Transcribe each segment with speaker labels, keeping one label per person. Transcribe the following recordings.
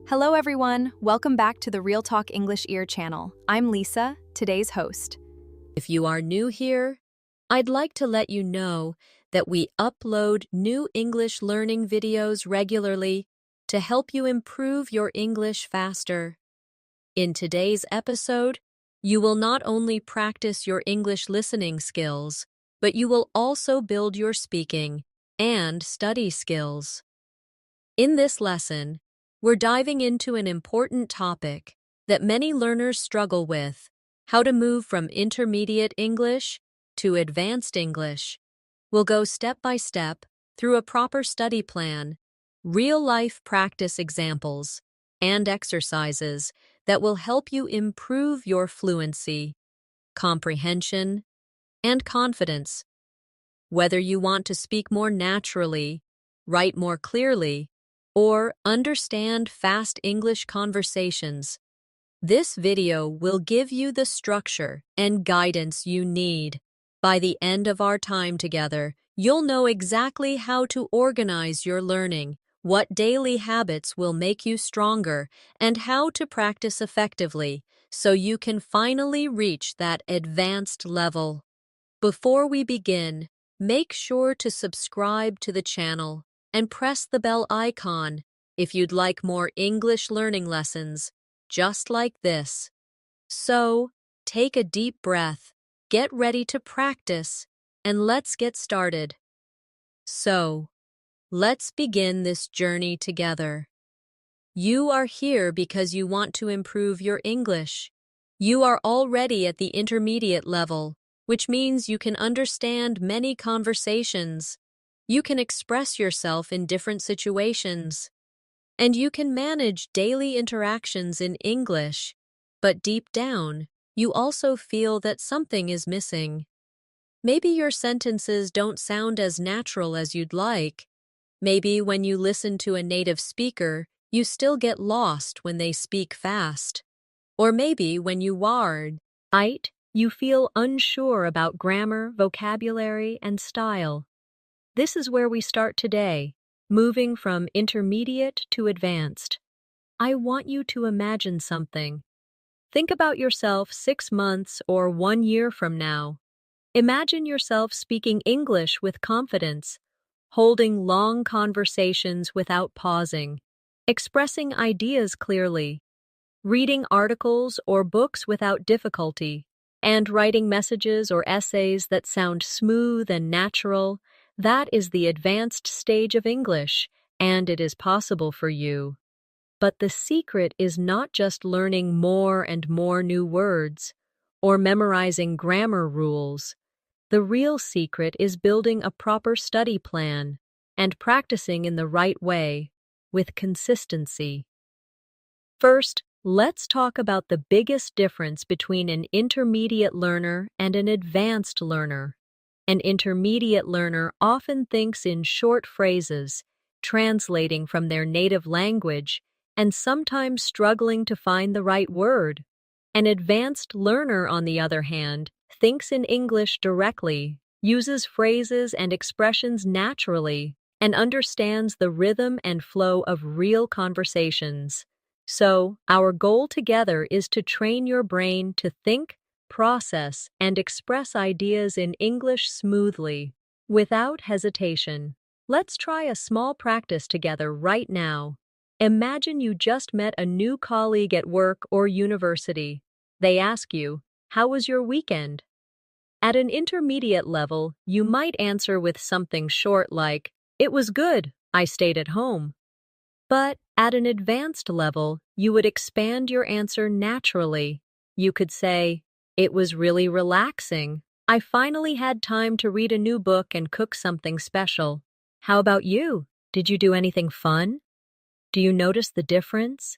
Speaker 1: Hello everyone, welcome back to the Real Talk English Ear channel. I'm Lisa, today's host.
Speaker 2: If you are new here, I'd like to let you know that we upload new English learning videos regularly to help you improve your English faster. In today's episode, you will not only practice your English listening skills, but you will also build your speaking and study skills. In this lesson, we're diving into an important topic that many learners struggle with: how to move from intermediate English to advanced English. We'll go step by step through a proper study plan, real-life practice examples, and exercises that will help you improve your fluency, comprehension, and confidence. Whether you want to speak more naturally, write more clearly, or understand fast English conversations, this video will give you the structure and guidance you need. By the end of our time together, you'll know exactly how to organize your learning, what daily habits will make you stronger, and how to practice effectively so you can finally reach that advanced level. Before we begin, make sure to subscribe to the channel and press the bell icon if you'd like more English learning lessons just like this. So, take a deep breath, get ready to practice, and let's get started. So, let's begin this journey together. You are here because you want to improve your English. You are already at the intermediate level, which means you can understand many conversations. You can express yourself in different situations, and you can manage daily interactions in English. But deep down, you also feel that something is missing. Maybe your sentences don't sound as natural as you'd like. Maybe when you listen to a native speaker, you still get lost when they speak fast. Or maybe when you write, you feel unsure about grammar, vocabulary, and style. This is where we start today, moving from intermediate to advanced. I want you to imagine something. Think about yourself 6 months or 1 year from now. Imagine yourself speaking English with confidence, holding long conversations without pausing, expressing ideas clearly, reading articles or books without difficulty, and writing messages or essays that sound smooth and natural. That is the advanced stage of English, and it is possible for you. But the secret is not just learning more and more new words or memorizing grammar rules. The real secret is building a proper study plan and practicing in the right way, with consistency. First, let's talk about the biggest difference between an intermediate learner and an advanced learner. An intermediate learner often thinks in short phrases, translating from their native language, and sometimes struggling to find the right word. An advanced learner, on the other hand, thinks in English directly, uses phrases and expressions naturally, and understands the rhythm and flow of real conversations. So, our goal together is to train your brain to think, process, and express ideas in English smoothly, without hesitation. Let's try a small practice together right now. Imagine you just met a new colleague at work or university. They ask you, "How was your weekend?" At an intermediate level, you might answer with something short like, "It was good, I stayed at home." But at an advanced level, you would expand your answer naturally. You could say, "It was really relaxing. I finally had time to read a new book and cook something special." How about you? Did you do anything fun? Do you notice the difference?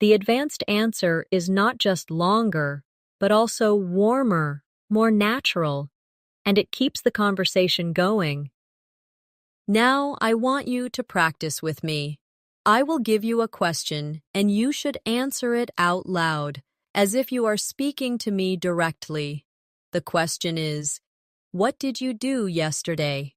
Speaker 2: The advanced answer is not just longer, but also warmer, more natural, and it keeps the conversation going. Now I want you to practice with me. I will give you a question, and you should answer it out loud, as if you are speaking to me directly. The question is, what did you do yesterday?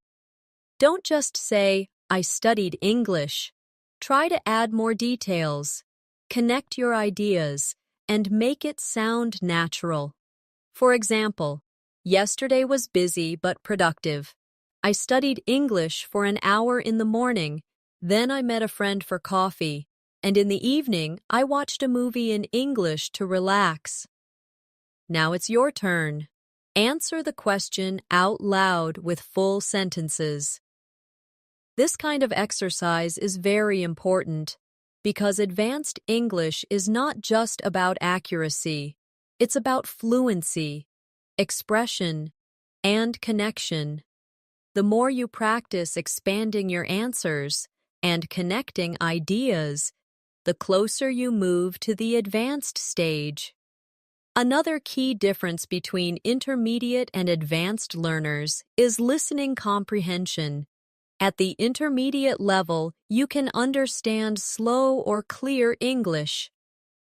Speaker 2: Don't just say, "I studied English." Try to add more details. Connect your ideas and make it sound natural. For example, yesterday was busy but productive. I studied English for an hour in the morning, then I met a friend for coffee, and in the evening I watched a movie in English to relax. Now it's your turn. Answer the question out loud with full sentences. This kind of exercise is very important because advanced English is not just about accuracy, it's about fluency, expression, and connection. The more you practice expanding your answers and connecting ideas, the closer you move to the advanced stage. Another key difference between intermediate and advanced learners is listening comprehension. At the intermediate level, you can understand slow or clear English.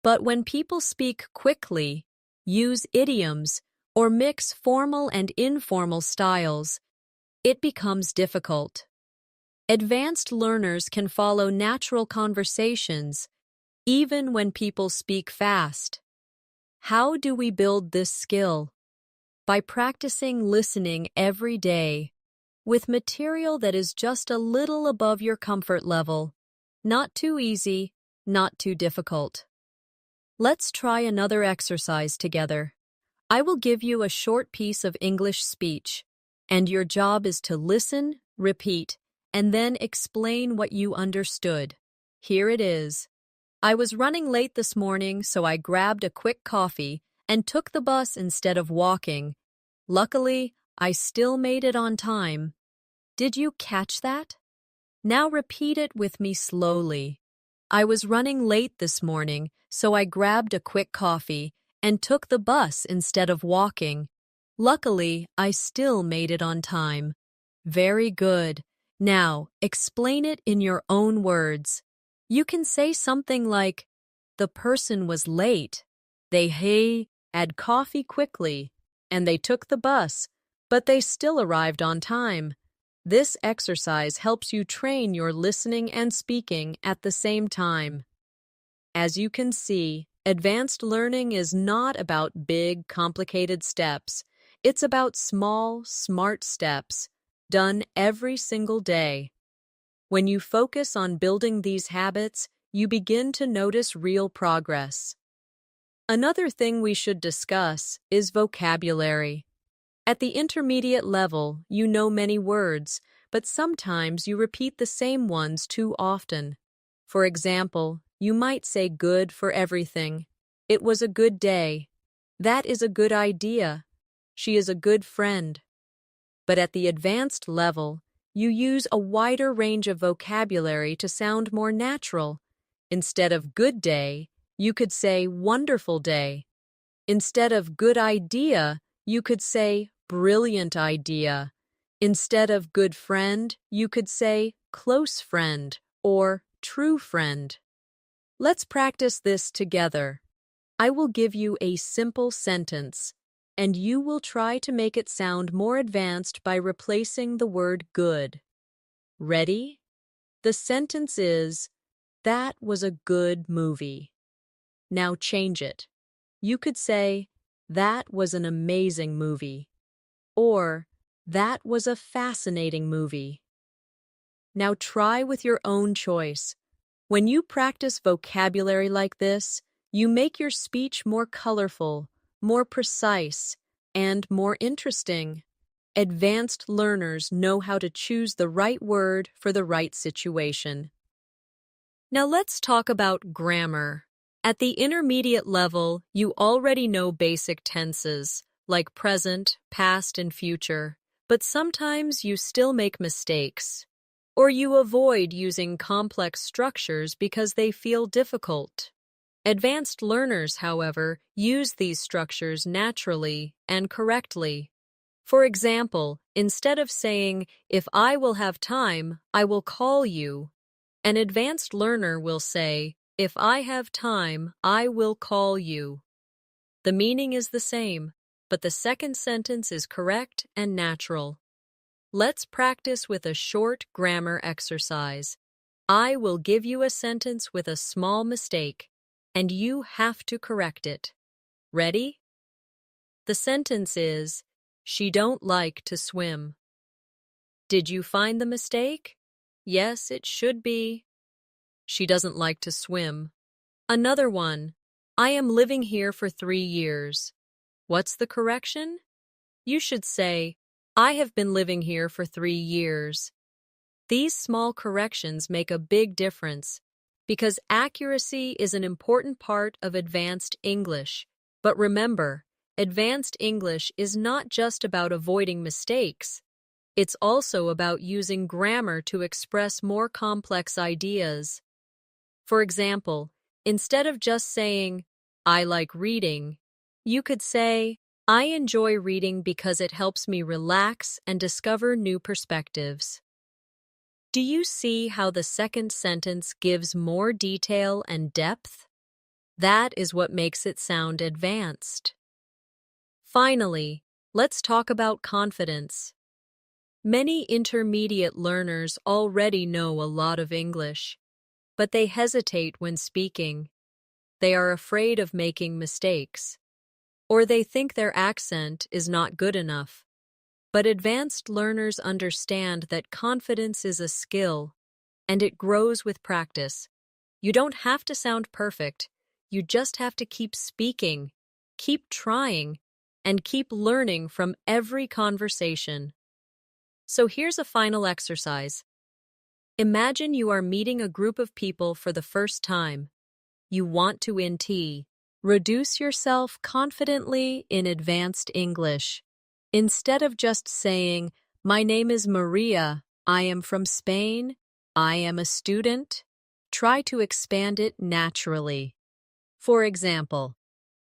Speaker 2: But when people speak quickly, use idioms, or mix formal and informal styles, it becomes difficult. Advanced learners can follow natural conversations, even when people speak fast. How do we build this skill? By practicing listening every day, with material that is just a little above your comfort level. Not too easy, not too difficult. Let's try another exercise together. I will give you a short piece of English speech, and your job is to listen, repeat, and then explain what you understood. Here it is. I was running late this morning, so I grabbed a quick coffee and took the bus instead of walking. Luckily, I still made it on time. Did you catch that? Now repeat it with me slowly. I was running late this morning, so I grabbed a quick coffee and took the bus instead of walking. Luckily, I still made it on time. Very good. Now, explain it in your own words. You can say something like, the person was late. They had coffee quickly, and they took the bus, but they still arrived on time. This exercise helps you train your listening and speaking at the same time. As you can see, advanced learning is not about big, complicated steps. It's about small, smart steps, done every single day. When you focus on building these habits, you begin to notice real progress. Another thing we should discuss is vocabulary. At the intermediate level, you know many words, but sometimes you repeat the same ones too often. For example, you might say good for everything. It was a good day. That is a good idea. She is a good friend. But at the advanced level, you use a wider range of vocabulary to sound more natural. Instead of good day, you could say wonderful day. Instead of good idea, you could say brilliant idea. Instead of good friend, you could say close friend or true friend. Let's practice this together. I will give you a simple sentence, and you will try to make it sound more advanced by replacing the word good. Ready? The sentence is, that was a good movie. Now change it. You could say, that was an amazing movie. Or, that was a fascinating movie. Now try with your own choice. When you practice vocabulary like this, you make your speech more colorful, more precise, and more interesting. Advanced learners know how to choose the right word for the right situation. Now let's talk about grammar. At the intermediate level, you already know basic tenses, like present, past, and future, but sometimes you still make mistakes. Or you avoid using complex structures because they feel difficult. Advanced learners, however, use these structures naturally and correctly. For example, instead of saying, if I will have time, I will call you, an advanced learner will say, if I have time, I will call you. The meaning is the same, but the second sentence is correct and natural. Let's practice with a short grammar exercise. I will give you a sentence with a small mistake. and you have to correct it. Ready? The sentence is, she don't like to swim. Did you find the mistake? Yes, it should be. She doesn't like to swim. Another one. I am living here for 3 years. What's the correction? You should say, I have been living here for 3 years. These small corrections make a big difference because accuracy is an important part of advanced English. But remember, advanced English is not just about avoiding mistakes. It's also about using grammar to express more complex ideas. For example, instead of just saying, I like reading, you could say, I enjoy reading because it helps me relax and discover new perspectives. Do you see how the second sentence gives more detail and depth? That is what makes it sound advanced. Finally, let's talk about confidence. Many intermediate learners already know a lot of English, but they hesitate when speaking. They are afraid of making mistakes, or they think their accent is not good enough. But advanced learners understand that confidence is a skill, and it grows with practice. You don't have to sound perfect. You just have to keep speaking, keep trying, and keep learning from every conversation. So here's a final exercise. Imagine you are meeting a group of people for the first time. You want to tea. Reduce yourself confidently in advanced English. Instead of just saying, my name is Maria, I am from Spain, I am a student, try to expand it naturally. For example,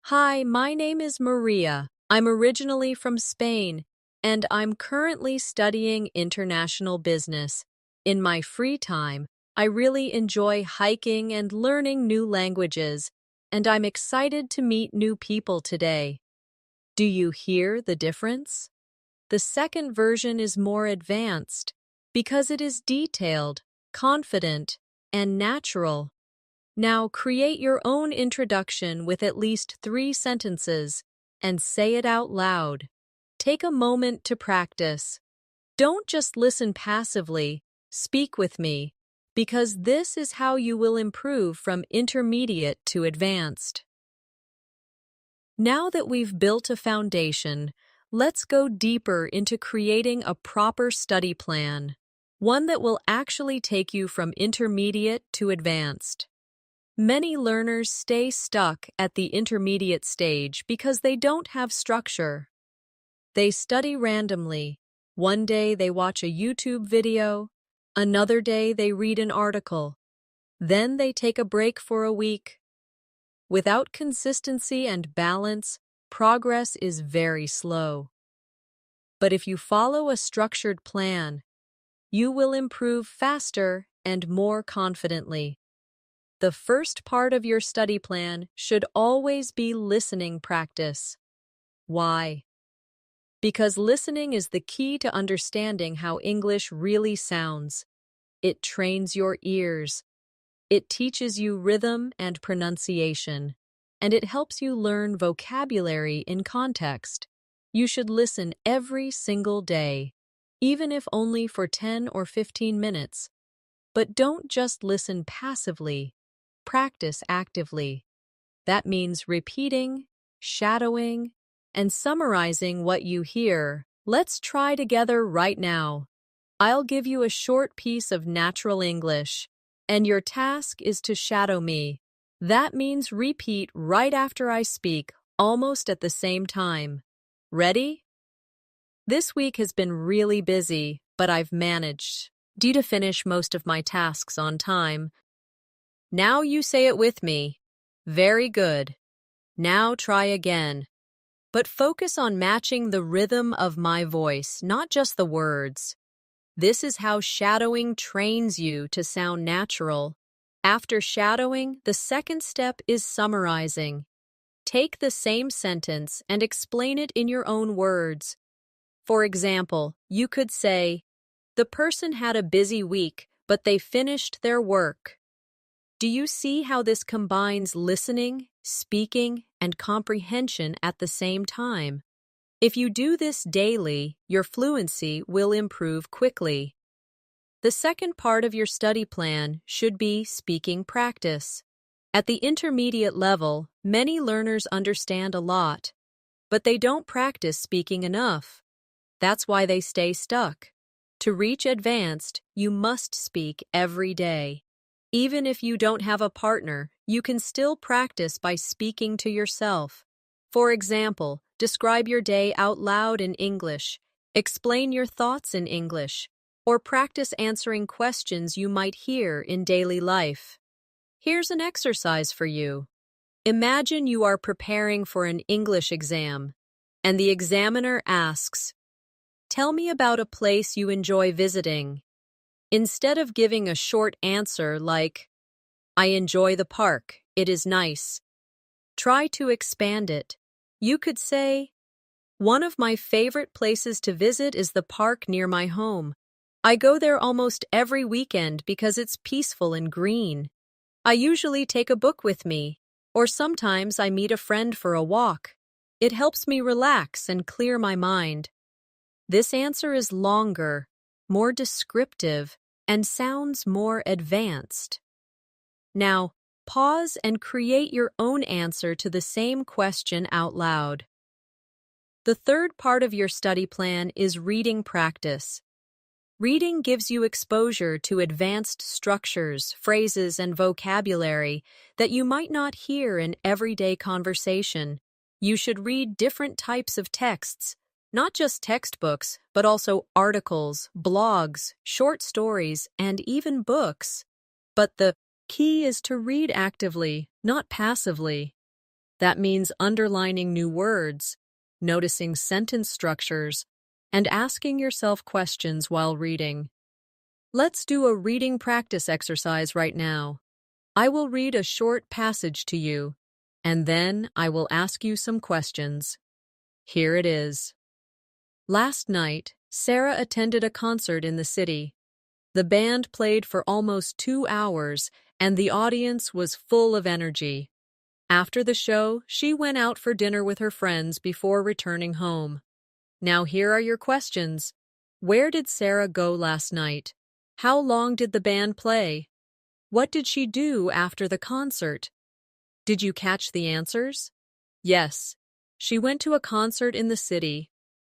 Speaker 2: hi, my name is Maria. I'm originally from Spain, and I'm currently studying international business. In my free time, I really enjoy hiking and learning new languages, and I'm excited to meet new people today. Do you hear the difference? The second version is more advanced because it is detailed, confident, and natural. Now create your own introduction with at least 3 sentences and say it out loud. Take a moment to practice. Don't just listen passively, speak with me, because this is how you will improve from intermediate to advanced. Now that we've built a foundation, let's go deeper into creating a proper study plan, one that will actually take you from intermediate to advanced. Many learners stay stuck at the intermediate stage because they don't have structure. They study randomly. One day they watch a YouTube video, another day they read an article, then they take a break for a week. Without consistency and balance, progress is very slow. But if you follow a structured plan, you will improve faster and more confidently. The first part of your study plan should always be listening practice. Why? Because listening is the key to understanding how English really sounds. It trains your ears. It teaches you rhythm and pronunciation, and it helps you learn vocabulary in context. You should listen every single day, even if only for 10 or 15 minutes. But don't just listen passively. Practice actively. That means repeating, shadowing, and summarizing what you hear. Let's try together right now. I'll give you a short piece of natural English, and your task is to shadow me. That means repeat right after I speak, almost at the same time. Ready? This week has been really busy, but I've managed to finish most of my tasks on time. Now you say it with me. Very good. Now try again. But focus on matching the rhythm of my voice, not just the words. This is how shadowing trains you to sound natural. After shadowing, the second step is summarizing. Take the same sentence and explain it in your own words. For example, you could say, the person had a busy week, but they finished their work. Do you see how this combines listening, speaking, and comprehension at the same time? If you do this daily, your fluency will improve quickly. The second part of your study plan should be speaking practice. At the intermediate level, many learners understand a lot, but they don't practice speaking enough. That's why they stay stuck. To reach advanced, you must speak every day. Even if you don't have a partner, you can still practice by speaking to yourself. For example, describe your day out loud in English, explain your thoughts in English, or practice answering questions you might hear in daily life. Here's an exercise for you. Imagine you are preparing for an English exam, and the examiner asks, "Tell me about a place you enjoy visiting." Instead of giving a short answer like, "I enjoy the park, it is nice," try to expand it. You could say, "One of my favorite places to visit is the park near my home. I go there almost every weekend because it's peaceful and green. I usually take a book with me, or sometimes I meet a friend for a walk. It helps me relax and clear my mind." This answer is longer, more descriptive, and sounds more advanced. Now, pause and create your own answer to the same question out loud. The third part of your study plan is reading practice. Reading gives you exposure to advanced structures, phrases, and vocabulary that you might not hear in everyday conversation. You should read different types of texts, not just textbooks, but also articles, blogs, short stories, and even books. But the key is to read actively, not passively. That means underlining new words, noticing sentence structures, and asking yourself questions while reading. Let's do a reading practice exercise right now. I will read a short passage to you, and then I will ask you some questions. Here it is. Last night, Sarah attended a concert in the city. The band played for almost 2 hours, and the audience was full of energy. After the show, she went out for dinner with her friends before returning home. Now here are your questions. Where did Sarah go last night? How long did the band play? What did she do after the concert? Did you catch the answers? Yes. She went to a concert in the city.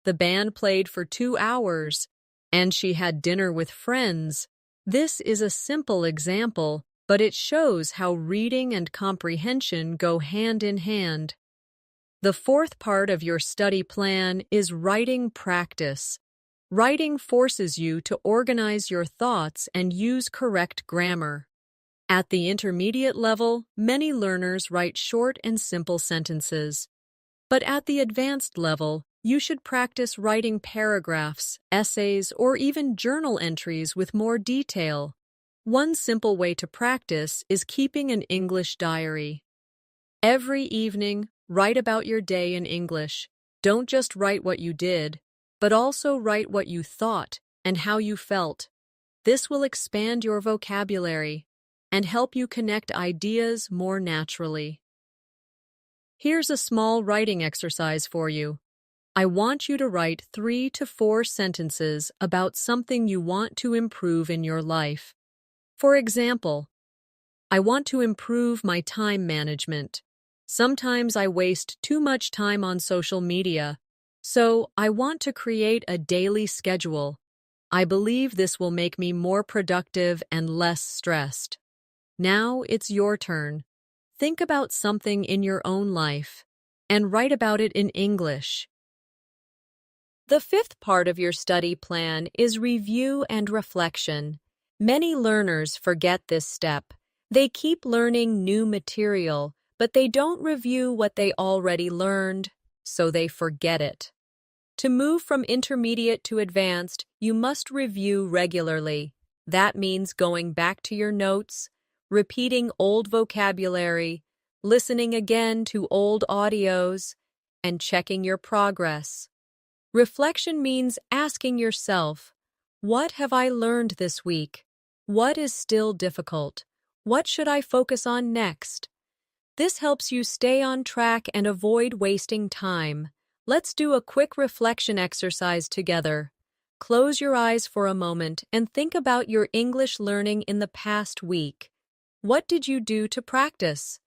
Speaker 2: The band played for 2 hours, and she had dinner with friends. This is a simple example, but it shows how reading and comprehension go hand in hand. The fourth part of your study plan is writing practice. Writing forces you to organize your thoughts and use correct grammar. At the intermediate level, many learners write short and simple sentences. But at the advanced level, you should practice writing paragraphs, essays, or even journal entries with more detail. One simple way to practice is keeping an English diary. Every evening, write about your day in English. Don't just write what you did, but also write what you thought and how you felt. This will expand your vocabulary and help you connect ideas more naturally. Here's a small writing exercise for you. I want you to write 3 to 4 sentences about something you want to improve in your life. For example, I want to improve my time management. Sometimes I waste too much time on social media, so I want to create a daily schedule. I believe this will make me more productive and less stressed. Now it's your turn. Think about something in your own life and write about it in English. The fifth part of your study plan is review and reflection. Many learners forget this step. They keep learning new material, but they don't review what they already learned, so they forget it. To move from intermediate to advanced, you must review regularly. That means going back to your notes, repeating old vocabulary, listening again to old audios, and checking your progress. Reflection means asking yourself, what have I learned this week? What is still difficult? What should I focus on next? This helps you stay on track and avoid wasting time. Let's do a quick reflection exercise together. Close your eyes for a moment and think about your English learning in the past week. What did you do to practice?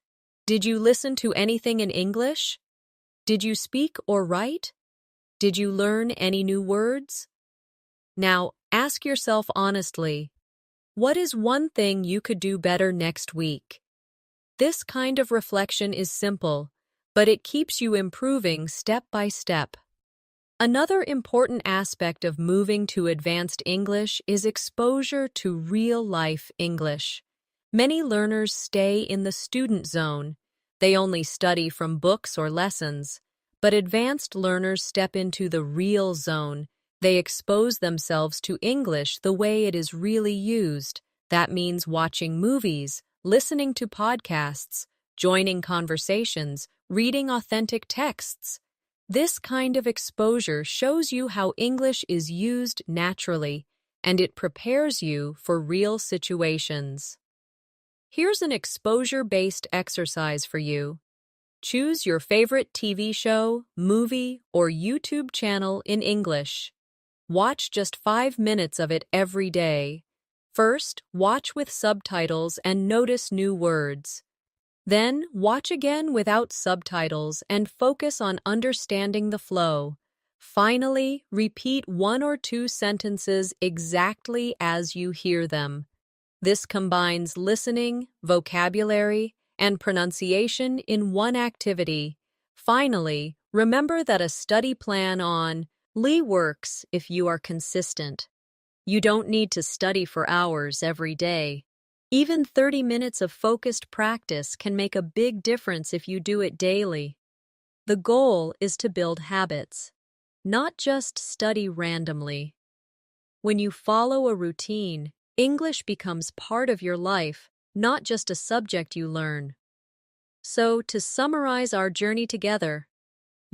Speaker 2: Did you listen to anything in English? Did you speak or write? Did you learn any new words? Now, ask yourself honestly, what is one thing you could do better next week? This kind of reflection is simple, but it keeps you improving step by step. Another important aspect of moving to advanced English is exposure to real-life English. Many learners stay in the student zone. They only study from books or lessons. But advanced learners step into the real zone. They expose themselves to English the way it is really used. That means watching movies, listening to podcasts, joining conversations, reading authentic texts. This kind of exposure shows you how English is used naturally, and it prepares you for real situations. Here's an exposure-based exercise for you. Choose your favorite TV show, movie, or YouTube channel in English. Watch just 5 minutes of it every day. First, watch with subtitles and notice new words. Then, watch again without subtitles and focus on understanding the flow. Finally, repeat 1 or 2 sentences exactly as you hear them. This combines listening, vocabulary, and pronunciation in one activity. Finally, remember that a study plan on works if you are consistent. You don't need to study for hours every day. Even 30 minutes of focused practice can make a big difference if you do it daily. The goal is to build habits, not just study randomly. When you follow a routine, English becomes part of your life, not just a subject you learn. So, to summarize our journey together,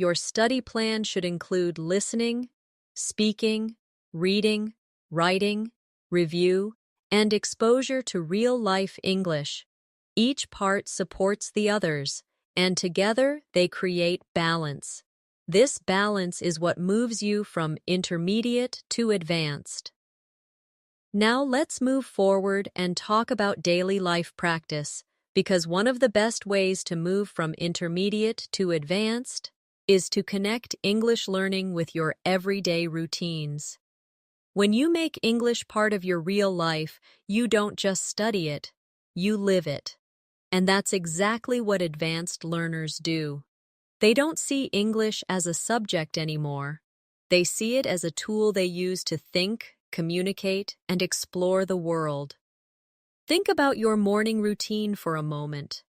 Speaker 2: your study plan should include listening, speaking, reading, writing, review, and exposure to real-life English. Each part supports the others, and together they create balance. This balance is what moves you from intermediate to advanced. Now let's move forward and talk about daily life practice, because one of the best ways to move from intermediate to advanced is to connect English learning with your everyday routines. When you make English part of your real life, you don't just study it, you live it. And that's exactly what advanced learners do. They don't see English as a subject anymore. They see it as a tool they use to think, communicate, and explore the world. Think about your morning routine for a moment.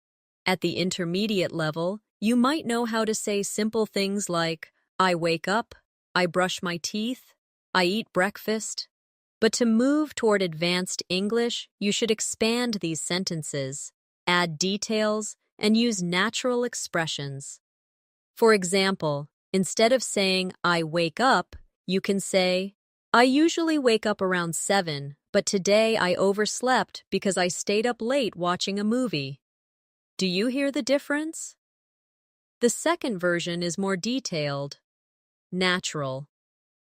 Speaker 2: At the intermediate level, you might know how to say simple things like, I wake up, I brush my teeth, I eat breakfast. But to move toward advanced English, you should expand these sentences, add details, and use natural expressions. For example, instead of saying, I wake up, you can say, I usually wake up around 7, but today I overslept because I stayed up late watching a movie. Do you hear the difference? The second version is more detailed, natural,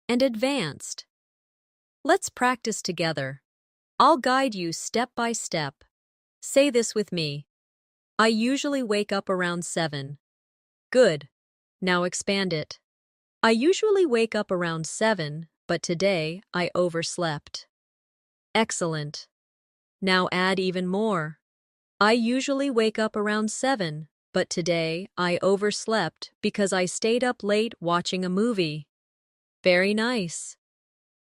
Speaker 2: and advanced. Let's practice together. I'll guide you step by step. Say this with me. I usually wake up around 7. Good. Now expand it. I usually wake up around 7, but today I overslept. Excellent. Now add even more. I usually wake up around 7, but today I overslept because I stayed up late watching a movie. Very nice.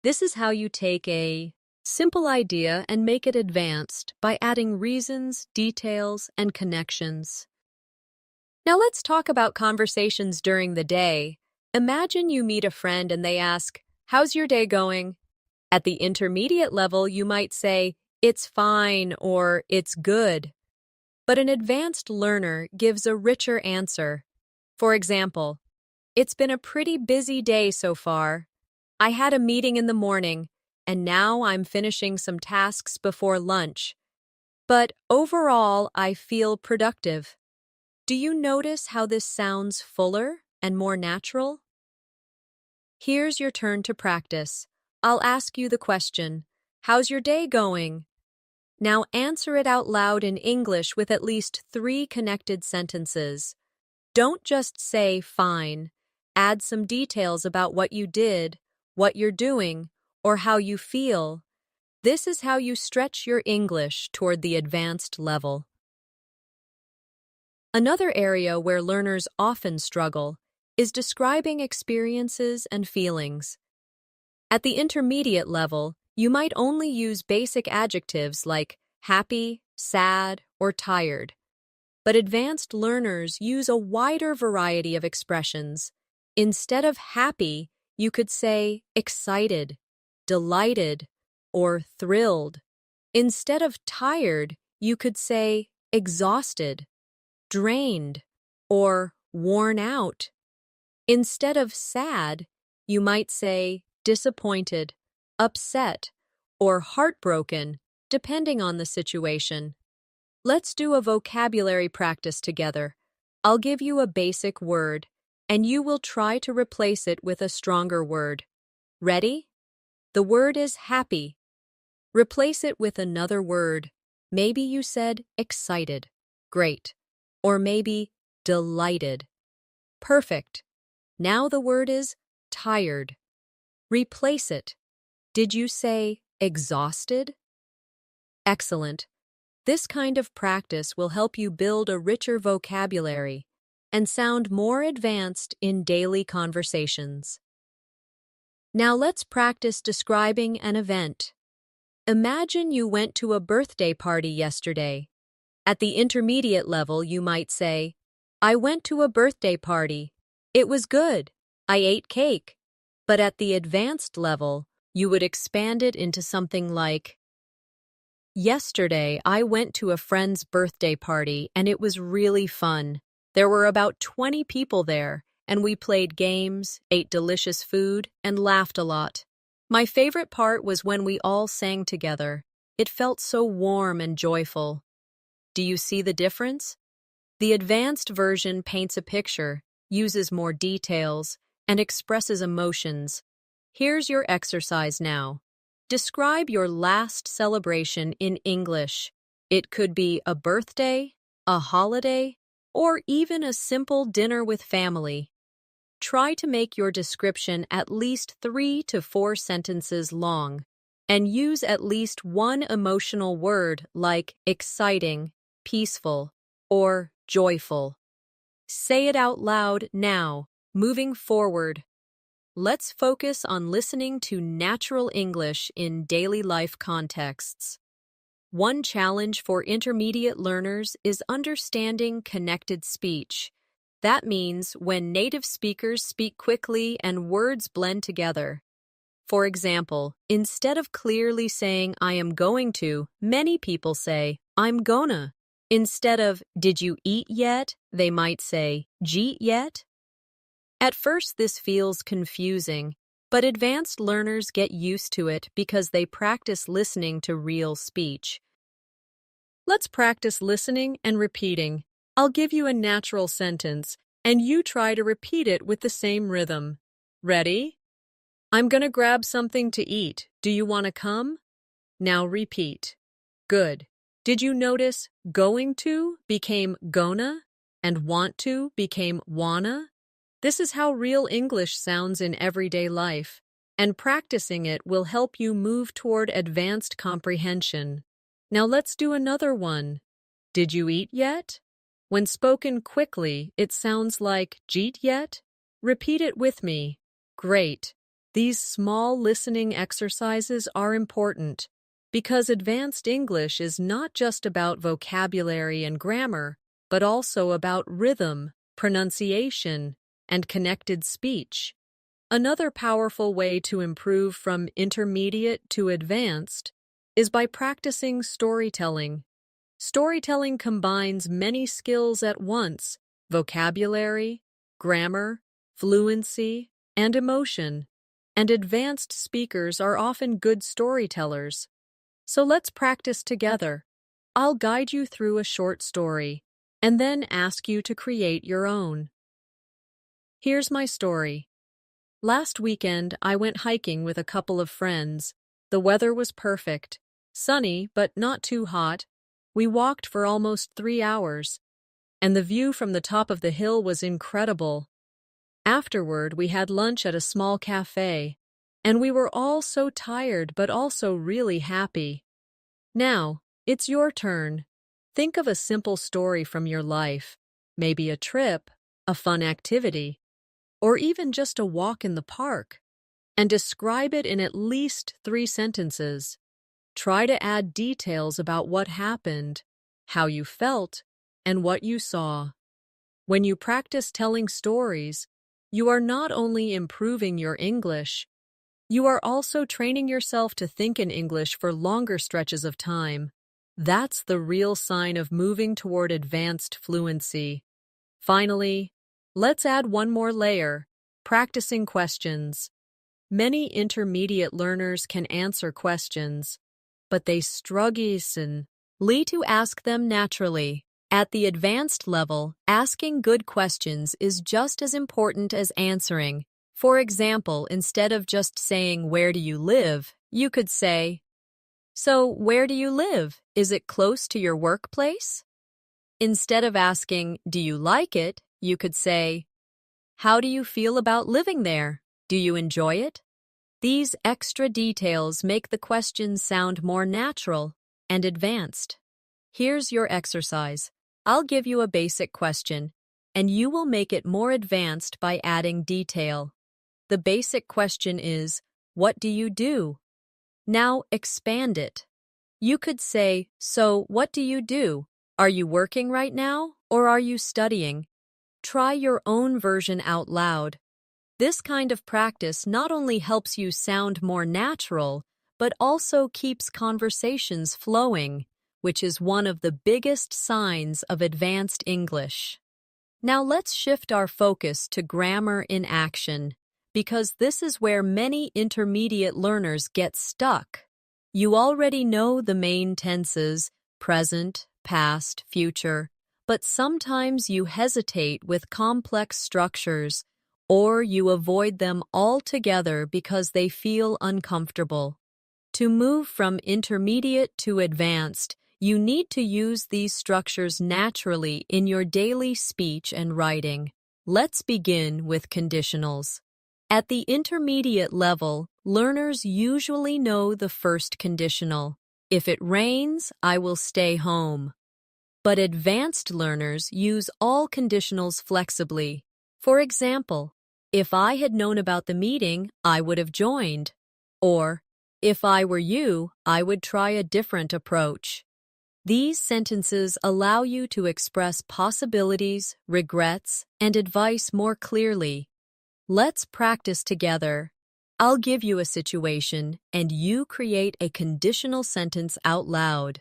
Speaker 2: This is how you take a simple idea and make it advanced by adding reasons, details, and connections. Now let's talk about conversations during the day. Imagine you meet a friend and they ask, how's your day going? At the intermediate level, you might say, it's fine or it's good. But an advanced learner gives a richer answer. For example, it's been a pretty busy day so far. I had a meeting in the morning, and now I'm finishing some tasks before lunch. but overall I feel productive. Do you notice how this sounds fuller and more natural? Here's your turn to practice. I'll ask you the question, how's your day going? Now answer it out loud in English with at least 3 connected sentences. Don't just say fine. Add some details about what you did, what you're doing, or how you feel. This is how you stretch your English toward the advanced level. Another area where learners often struggle is describing experiences and feelings. At the intermediate level, you might only use basic adjectives like happy, sad, or tired. But advanced learners use a wider variety of expressions. Instead of happy, you could say excited, delighted, or thrilled. Instead of tired, you could say exhausted, drained, or worn out. Instead of sad, you might say disappointed, upset, or heartbroken, depending on the situation. Let's do a vocabulary practice together. I'll give you a basic word, and you will try to replace it with a stronger word. Ready? The word is happy. Replace it with another word. Maybe you said excited. Great. Or maybe delighted. Perfect. Now the word is tired. Replace it. Did you say exhausted? Excellent. This kind of practice will help you build a richer vocabulary and sound more advanced in daily conversations. Now let's practice describing an event. Imagine you went to a birthday party yesterday. At the intermediate level, you might say, I went to a birthday party. It was good. I ate cake. But at the advanced level, you would expand it into something like, yesterday, I went to a friend's birthday party and it was really fun. There were about 20 people there, and we played games, ate delicious food, and laughed a lot. My favorite part was when we all sang together. It felt so warm and joyful. Do you see the difference? The advanced version paints a picture, uses more details, and expresses emotions. Here's your exercise now. Describe your last celebration in English. It could be a birthday, a holiday, or even a simple dinner with family. Try to make your description at least 3 to 4 sentences long, and use at least one emotional word like exciting, peaceful, or joyful. Say it out loud now, moving forward. Let's focus on listening to natural English in daily life contexts. One challenge for intermediate learners is understanding connected speech. That means when native speakers speak quickly and words blend together. For example, instead of clearly saying I am going to, many people say I'm gonna. Instead of did you eat yet, they might say jeet yet. At first, this feels confusing, but advanced learners get used to it because they practice listening to real speech. Let's practice listening and repeating. I'll give you a natural sentence, and you try to repeat it with the same rhythm. Ready? I'm gonna grab something to eat. Do you want to come? Now repeat. Good. Did you notice going to became gonna and want to became wanna? This is how real English sounds in everyday life, and practicing it will help you move toward advanced comprehension. Now let's do another one. Did you eat yet? When spoken quickly, it sounds like jeet yet? Repeat it with me. Great. These small listening exercises are important because advanced English is not just about vocabulary and grammar, but also about rhythm, pronunciation, and connected speech. Another powerful way to improve from intermediate to advanced is by practicing storytelling. Storytelling combines many skills at once: vocabulary, grammar, fluency, and emotion. And advanced speakers are often good storytellers. So let's practice together. I'll guide you through a short story and then ask you to create your own. Here's my story. Last weekend, I went hiking with a couple of friends. The weather was perfect, sunny but not too hot. We walked for almost 3 hours, and the view from the top of the hill was incredible. Afterward, we had lunch at a small cafe, and we were all so tired but also really happy. Now, it's your turn. Think of a simple story from your life, maybe a trip, a fun activity, or even just a walk in the park, and describe it in at least 3 sentences. Try to add details about what happened, how you felt, and what you saw. When you practice telling stories, you are not only improving your English, you are also training yourself to think in English for longer stretches of time. That's the real sign of moving toward advanced fluency. Finally, let's add one more layer: practicing questions. Many intermediate learners can answer questions, but they struggle to ask them naturally. At the advanced level, asking good questions is just as important as answering. For example, instead of just saying, "Where do you live?" you could say, "So, where do you live? Is it close to your workplace?" Instead of asking, "Do you like it?" you could say, "How do you feel about living there? Do you enjoy it?" These extra details make the questions sound more natural and advanced. Here's your exercise. I'll give you a basic question, and you will make it more advanced by adding detail. The basic question is, "What do you do?" Now expand it. You could say, "So, what do you do? Are you working right now, or are you studying?" Try your own version out loud. This kind of practice not only helps you sound more natural, but also keeps conversations flowing, which is one of the biggest signs of advanced English. Now let's shift our focus to grammar in action, because this is where many intermediate learners get stuck. You already know the main tenses: present, past, future, but sometimes you hesitate with complex structures, or you avoid them altogether because they feel uncomfortable. To move from intermediate to advanced, you need to use these structures naturally in your daily speech and writing. Let's begin with conditionals. At the intermediate level, learners usually know the first conditional: "If it rains, I will stay home." But advanced learners use all conditionals flexibly. For example, "If I had known about the meeting, I would have joined." Or, "If I were you, I would try a different approach." These sentences allow you to express possibilities, regrets, and advice more clearly. Let's practice together. I'll give you a situation, and you create a conditional sentence out loud.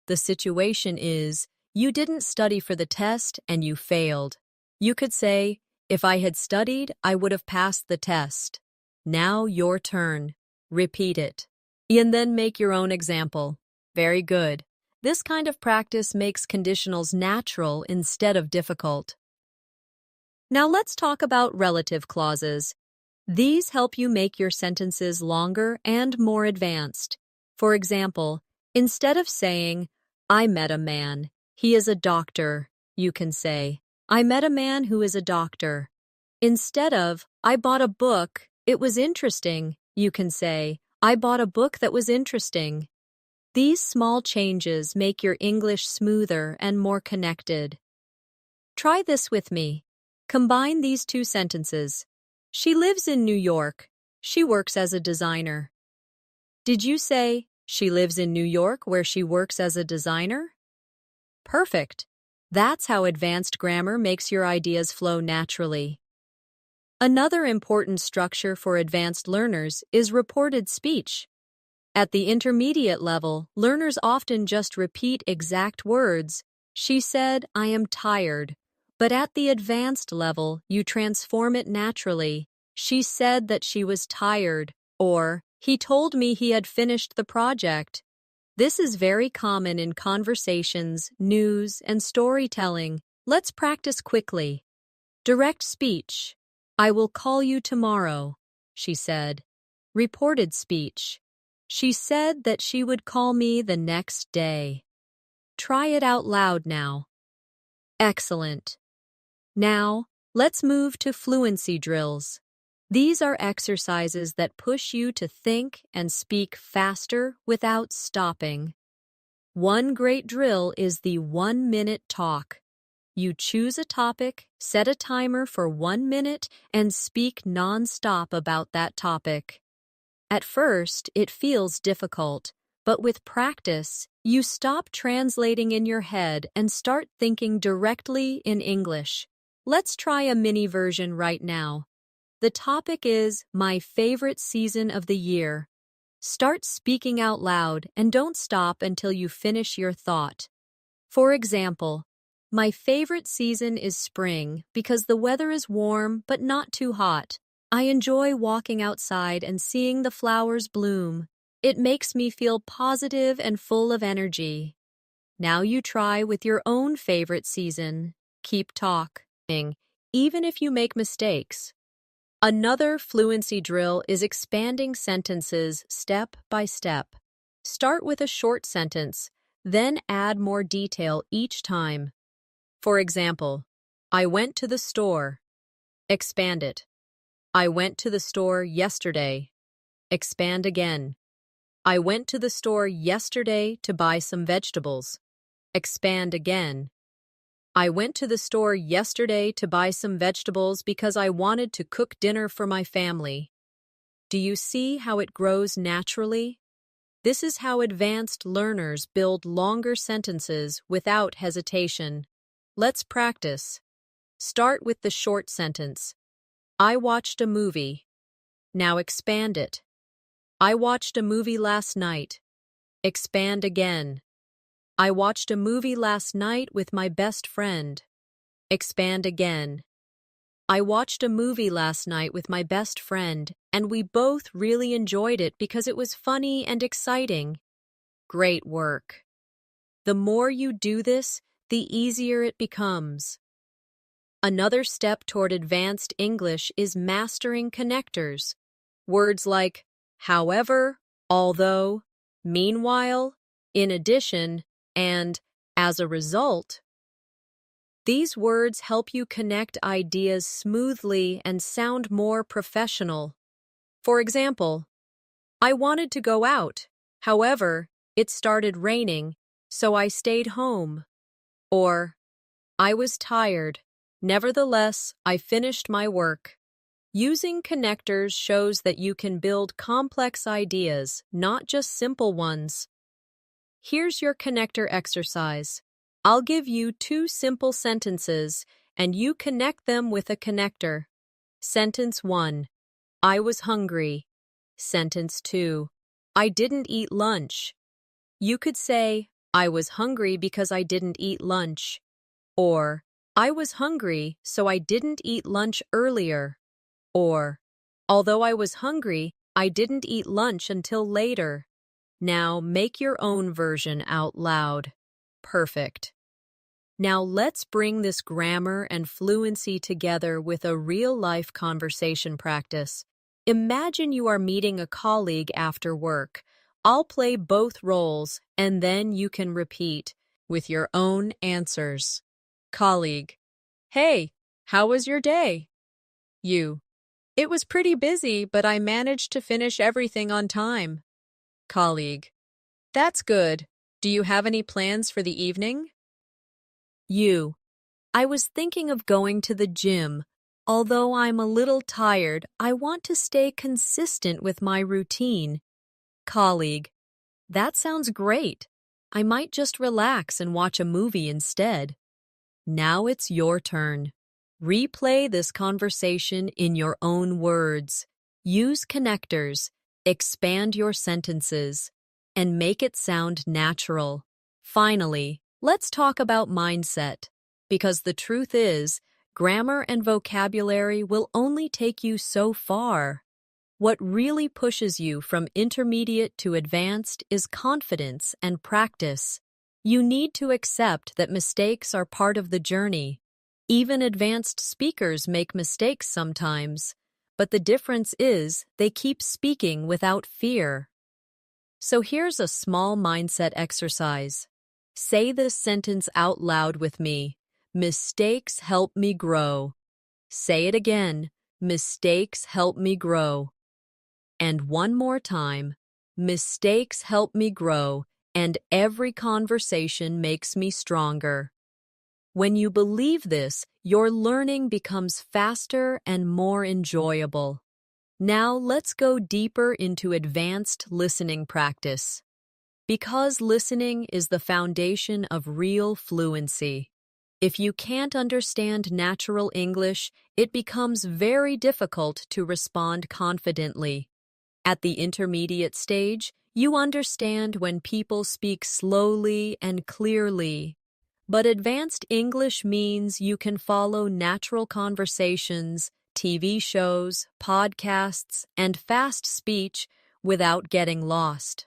Speaker 2: The situation is, you didn't study for the test and you failed. You could say, "If I had studied, I would have passed the test." Now your turn. Repeat it. And then make your own example. Very good. This kind of practice makes conditionals natural instead of difficult. Now let's talk about relative clauses. These help you make your sentences longer and more advanced. For example, instead of saying, "I met a man, he is a doctor," you can say, "I met a man who is a doctor." Instead of, "I bought a book, it was interesting," you can say, "I bought a book that was interesting." These small changes make your English smoother and more connected. Try this with me. Combine these 2 sentences. She lives in New York. She works as a designer. Did you say, "She lives in New York where she works as a designer"? Perfect. That's how advanced grammar makes your ideas flow naturally. Another important structure for advanced learners is reported speech. At the intermediate level, learners often just repeat exact words. "She said, I am tired." But at the advanced level, you transform it naturally. "She said that she was tired," or "He told me he had finished the project." This is very common in conversations, news, and storytelling. Let's practice quickly. Direct speech. I will call you tomorrow, she said. Reported speech. She said that she would call me the next day. Try it out loud now. Excellent. Now, let's move to fluency drills. These are exercises that push you to think and speak faster without stopping. One great drill is the 1-minute talk. You choose a topic, set a timer for 1 minute, and speak non-stop about that topic. At first, it feels difficult, but with practice, you stop translating in your head and start thinking directly in English. Let's try a mini version right now. The topic is my favorite season of the year. Start speaking out loud and don't stop until you finish your thought. For example, my favorite season is spring because the weather is warm but not too hot. I enjoy walking outside and seeing the flowers bloom. It makes me feel positive and full of energy. Now you try with your own favorite season. Keep talking, even if you make mistakes. Another fluency drill is expanding sentences step by step. Start with a short sentence, then add more detail each time. For example, I went to the store. Expand it. I went to the store yesterday. Expand again. I went to the store yesterday to buy some vegetables. Expand again. I went to the store yesterday to buy some vegetables because I wanted to cook dinner for my family. Do you see how it grows naturally? This is how advanced learners build longer sentences without hesitation. Let's practice. Start with the short sentence. I watched a movie. Now expand it. I watched a movie last night. Expand again. I watched a movie last night with my best friend. Expand again. I watched a movie last night with my best friend, and we both really enjoyed it because it was funny and exciting. Great work. The more you do this, the easier it becomes. Another step toward advanced English is mastering connectors. Words like however, although, meanwhile, in addition, and as a result. These words help you connect ideas smoothly and sound more professional. For example, I wanted to go out. However, it started raining, so I stayed home. Or, I was tired. Nevertheless, I finished my work. Using connectors shows that you can build complex ideas, not just simple ones. Here's your connector exercise. I'll give you 2 simple sentences, and you connect them with a connector. Sentence 1. I was hungry. Sentence 2. I didn't eat lunch. You could say, I was hungry because I didn't eat lunch. Or, I was hungry, so I didn't eat lunch earlier. Or, although I was hungry, I didn't eat lunch until later. Now make your own version out loud. Perfect. Now let's bring this grammar and fluency together with a real-life conversation practice. Imagine you are meeting a colleague after work. I'll play both roles, and then you can repeat with your own answers. Colleague: Hey, how was your day? You: It was pretty busy, but I managed to finish everything on time. Colleague: That's good. Do you have any plans for the evening? You: I was thinking of going to the gym. Although I'm a little tired, I want to stay consistent with my routine. Colleague: That sounds great. I might just relax and watch a movie instead. Now it's your turn. Replay this conversation in your own words. Use connectors, expand your sentences, and make it sound natural. Finally, let's talk about mindset. Because the truth is, grammar and vocabulary will only take you so far. What really pushes you from intermediate to advanced is confidence and practice. You need to accept that mistakes are part of the journey. Even advanced speakers make mistakes sometimes, but the difference is they keep speaking without fear. So here's a small mindset exercise. Say this sentence out loud with me. Mistakes help me grow. Say it again. Mistakes help me grow. And one more time. Mistakes help me grow, and every conversation makes me stronger. When you believe this, your learning becomes faster and more enjoyable. Now let's go deeper into advanced listening practice. Because listening is the foundation of real fluency. If you can't understand natural English, it becomes very difficult to respond confidently. At the intermediate stage, you understand when people speak slowly and clearly. But advanced English means you can follow natural conversations, TV shows, podcasts, and fast speech without getting lost.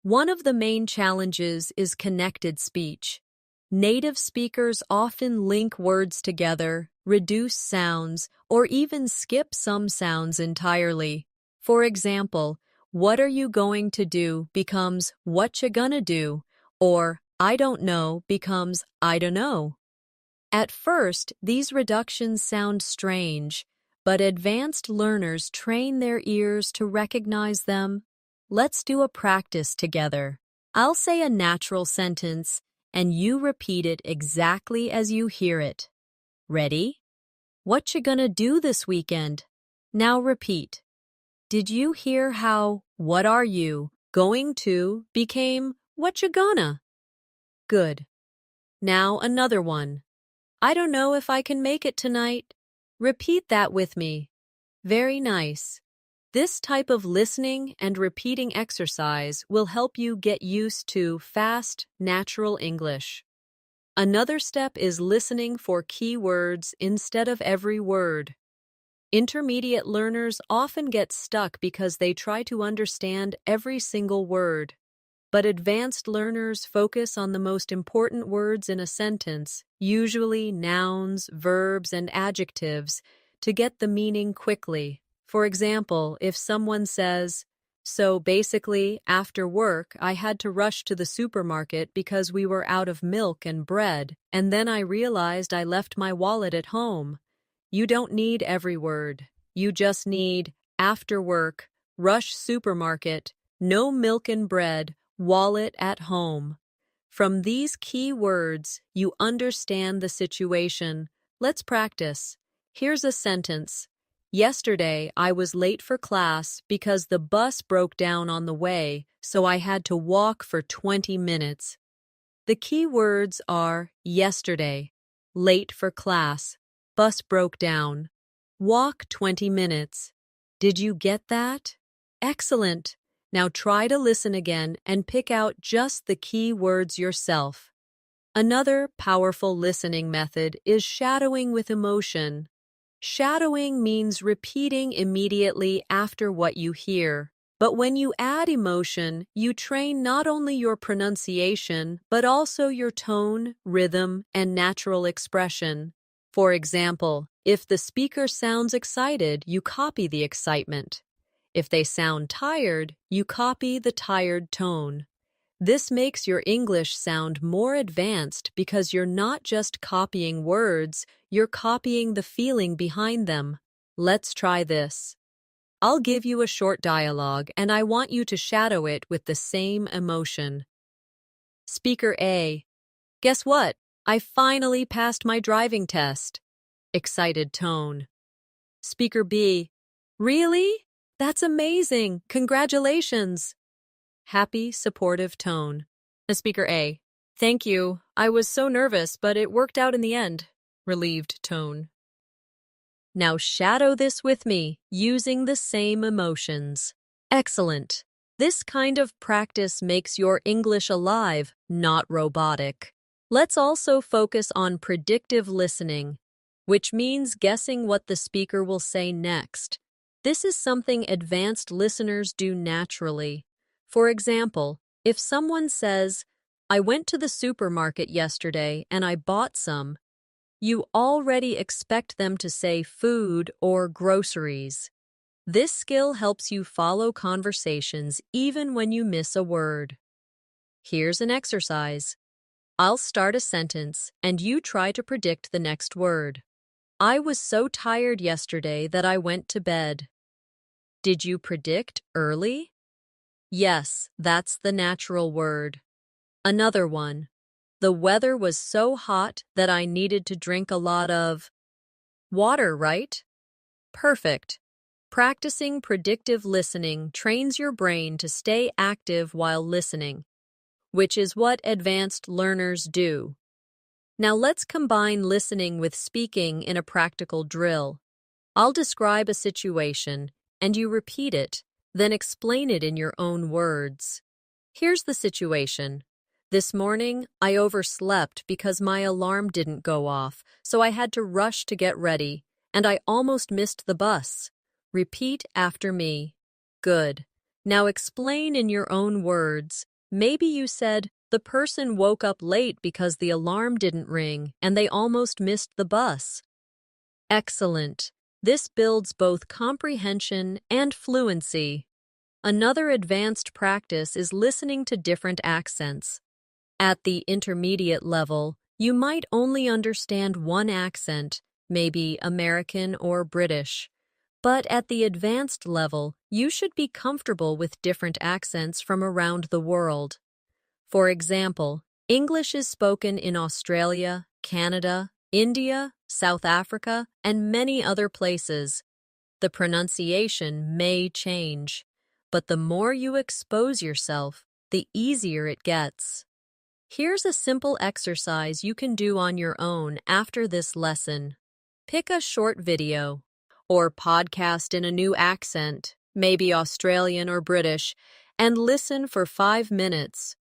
Speaker 2: One of the main challenges is connected speech. Native speakers often link words together, reduce sounds, or even skip some sounds entirely. For example, what are you going to do becomes what you gonna do, or I don't know becomes I don't know. At first, these reductions sound strange, but advanced learners train their ears to recognize them. Let's do a practice together. I'll say a natural sentence, and you repeat it exactly as you hear it. Ready? What you gonna do this weekend? Now repeat. Did you hear how what are you going to became what you gonna? Good. Now another one. I don't know if I can make it tonight. Repeat that with me. Very nice. This type of listening and repeating exercise will help you get used to fast, natural English. Another step is listening for key words instead of every word. Intermediate learners often get stuck because they try to understand every single word. But advanced learners focus on the most important words in a sentence, usually nouns, verbs, and adjectives, to get the meaning quickly. For example, if someone says, "So basically, after work, I had to rush to the supermarket because we were out of milk and bread, and then I realized I left my wallet at home." You don't need every word. You just need after work, rush supermarket, no milk and bread, wallet at home. From these key words, you understand the situation. Let's practice. Here's a sentence. Yesterday, I was late for class because the bus broke down on the way, so I had to walk for 20 minutes. The key words are yesterday, late for class, bus broke down, walk 20 minutes. Did you get that? Excellent. Now try to listen again and pick out just the key words yourself. Another powerful listening method is shadowing with emotion. Shadowing means repeating immediately after what you hear. But when you add emotion, you train not only your pronunciation, but also your tone, rhythm, and natural expression. For example, if the speaker sounds excited, you copy the excitement. If they sound tired, you copy the tired tone. This makes your English sound more advanced because you're not just copying words, you're copying the feeling behind them. Let's try this. I'll give you a short dialogue, and I want you to shadow it with the same emotion. Speaker A. Guess what? I finally passed my driving test. Excited tone. Speaker B. Really? That's amazing. Congratulations. Happy, supportive tone. Speaker A. Thank you. I was so nervous, but it worked out in the end. Relieved tone. Now shadow this with me, using the same emotions. Excellent. This kind of practice makes your English alive, not robotic. Let's also focus on predictive listening, which means guessing what the speaker will say next. This is something advanced listeners do naturally. For example, if someone says, "I went to the supermarket yesterday and I bought some," you already expect them to say food or groceries. This skill helps you follow conversations even when you miss a word. Here's an exercise. I'll start a sentence and you try to predict the next word. I was so tired yesterday that I went to bed. Did you predict early? Yes, that's the natural word. Another one. The weather was so hot that I needed to drink a lot of water, right? Perfect. Practicing predictive listening trains your brain to stay active while listening, which is what advanced learners do. Now let's combine listening with speaking in a practical drill. I'll describe a situation, and you repeat it, then explain it in your own words. Here's the situation. This morning, I overslept because my alarm didn't go off, so I had to rush to get ready, and I almost missed the bus. Repeat after me. Good. Now explain in your own words. Maybe you said, the person woke up late because the alarm didn't ring and they almost missed the bus. Excellent. This builds both comprehension and fluency. Another advanced practice is listening to different accents. At the intermediate level, you might only understand one accent, maybe American or British. But at the advanced level, you should be comfortable with different accents from around the world. For example, English is spoken in Australia, Canada, India, South Africa, and many other places. The pronunciation may change, but the more you expose yourself, the easier it gets. Here's a simple exercise you can do on your own after this lesson. Pick a short video or podcast in a new accent, maybe Australian or British, and listen for 5 minutes.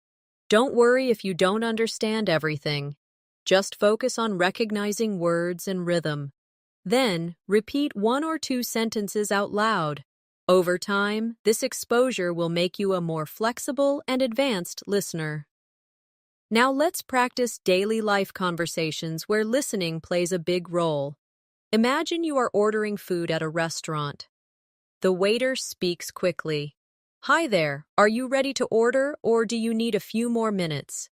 Speaker 2: Don't worry if you don't understand everything. Just focus on recognizing words and rhythm. Then, repeat 1 or 2 sentences out loud. Over time, this exposure will make you a more flexible and advanced listener. Now let's practice daily life conversations where listening plays a big role. Imagine you are ordering food at a restaurant. The waiter speaks quickly. Hi there, are you ready to order or do you need a few more minutes?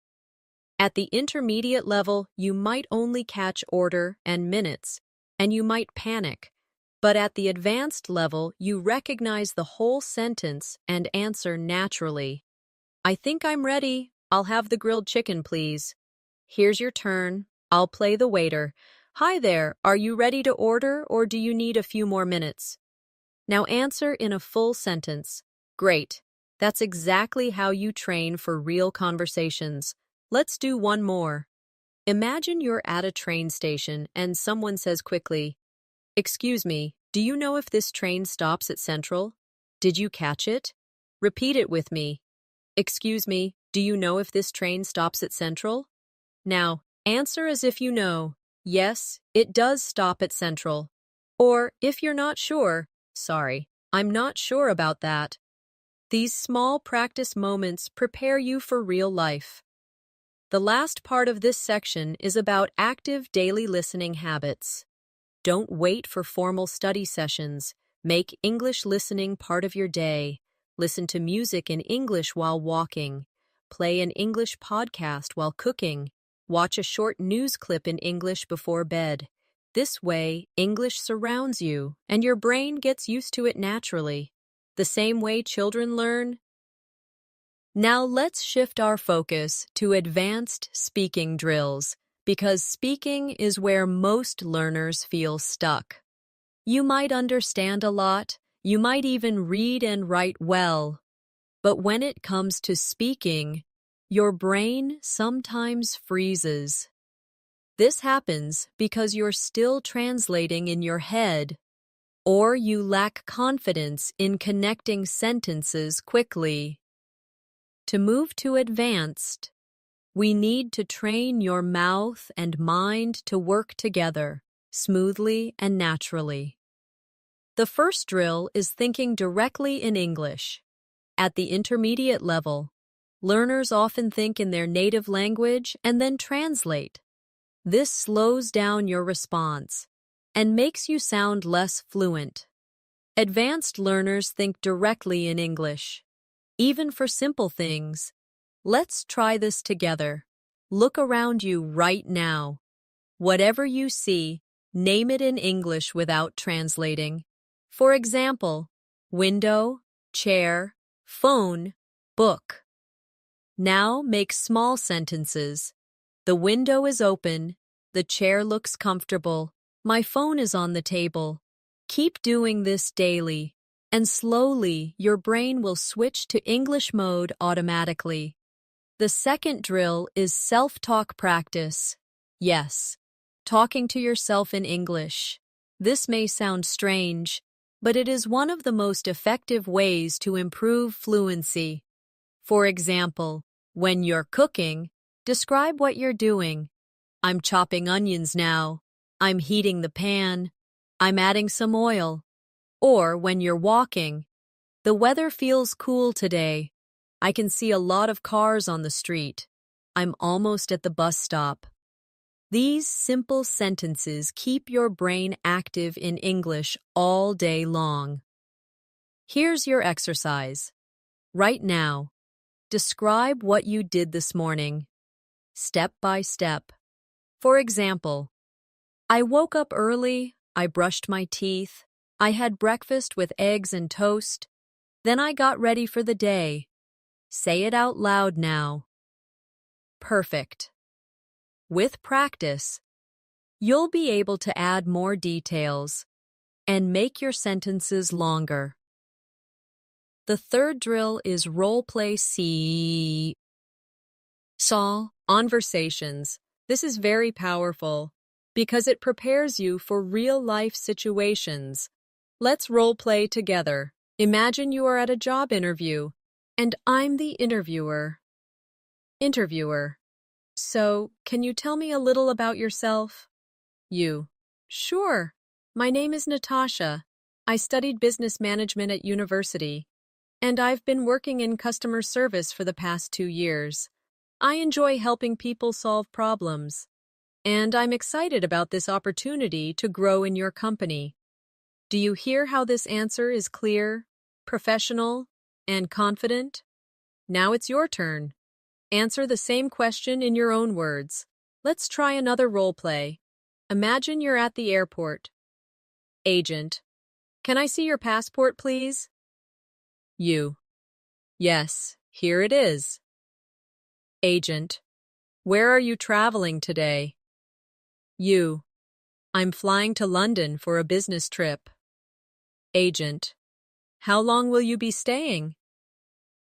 Speaker 2: At the intermediate level, you might only catch order and minutes, and you might panic. But at the advanced level, you recognize the whole sentence and answer naturally. I think I'm ready. I'll have the grilled chicken, please. Here's your turn. I'll play the waiter. Hi there, are you ready to order or do you need a few more minutes? Now answer in a full sentence. Great. That's exactly how you train for real conversations. Let's do one more. Imagine you're at a train station and someone says quickly, "Excuse me, do you know if this train stops at Central? Did you catch it?" Repeat it with me. Excuse me, do you know if this train stops at Central? Now, answer as if you know. Yes, it does stop at Central. Or, if you're not sure, sorry, I'm not sure about that. These small practice moments prepare you for real life. The last part of this section is about active daily listening habits. Don't wait for formal study sessions. Make English listening part of your day. Listen to music in English while walking. Play an English podcast while cooking. Watch a short news clip in English before bed. This way, English surrounds you, and your brain gets used to it naturally. The same way children learn. Now let's shift our focus to advanced speaking drills, because speaking is where most learners feel stuck. You might understand a lot, you might even read and write well, but when it comes to speaking, your brain sometimes freezes. This happens because you're still translating in your head, or you lack confidence in connecting sentences quickly. To move to advanced, we need to train your mouth and mind to work together smoothly and naturally. The first drill is thinking directly in English. At the intermediate level, learners often think in their native language and then translate. This slows down your response and makes you sound less fluent. Advanced learners think directly in English, even for simple things. Let's try this together. Look around you right now. Whatever you see, name it in English without translating. For example, window, chair, phone, book. Now make small sentences. The window is open. The chair looks comfortable. My phone is on the table. Keep doing this daily, and slowly your brain will switch to English mode automatically. The second drill is self-talk practice. Yes, talking to yourself in English. This may sound strange, but it is one of the most effective ways to improve fluency. For example, when you're cooking, describe what you're doing. I'm chopping onions now. I'm heating the pan. I'm adding some oil. Or when you're walking, the weather feels cool today. I can see a lot of cars on the street. I'm almost at the bus stop. These simple sentences keep your brain active in English all day long. Here's your exercise. Right now, describe what you did this morning, step by step. For example, I woke up early, I brushed my teeth, I had breakfast with eggs and toast, then I got ready for the day. Say it out loud now. Perfect. With practice, you'll be able to add more details and make your sentences longer. The third drill is role-play conversations. This is very powerful because it prepares you for real-life situations. Let's role-play together. Imagine you are at a job interview, and I'm the interviewer. Interviewer: So, can you tell me a little about yourself? You: Sure. My name is Natasha. I studied business management at university, and I've been working in customer service for the past 2 years. I enjoy helping people solve problems, and I'm excited about this opportunity to grow in your company. Do you hear how this answer is clear, professional, and confident? Now it's your turn. Answer the same question in your own words. Let's try another role play. Imagine you're at the airport. Agent: Can I see your passport, please? You: Yes, here it is. Agent: Where are you traveling today? You: I'm flying to London for a business trip. Agent: How long will you be staying?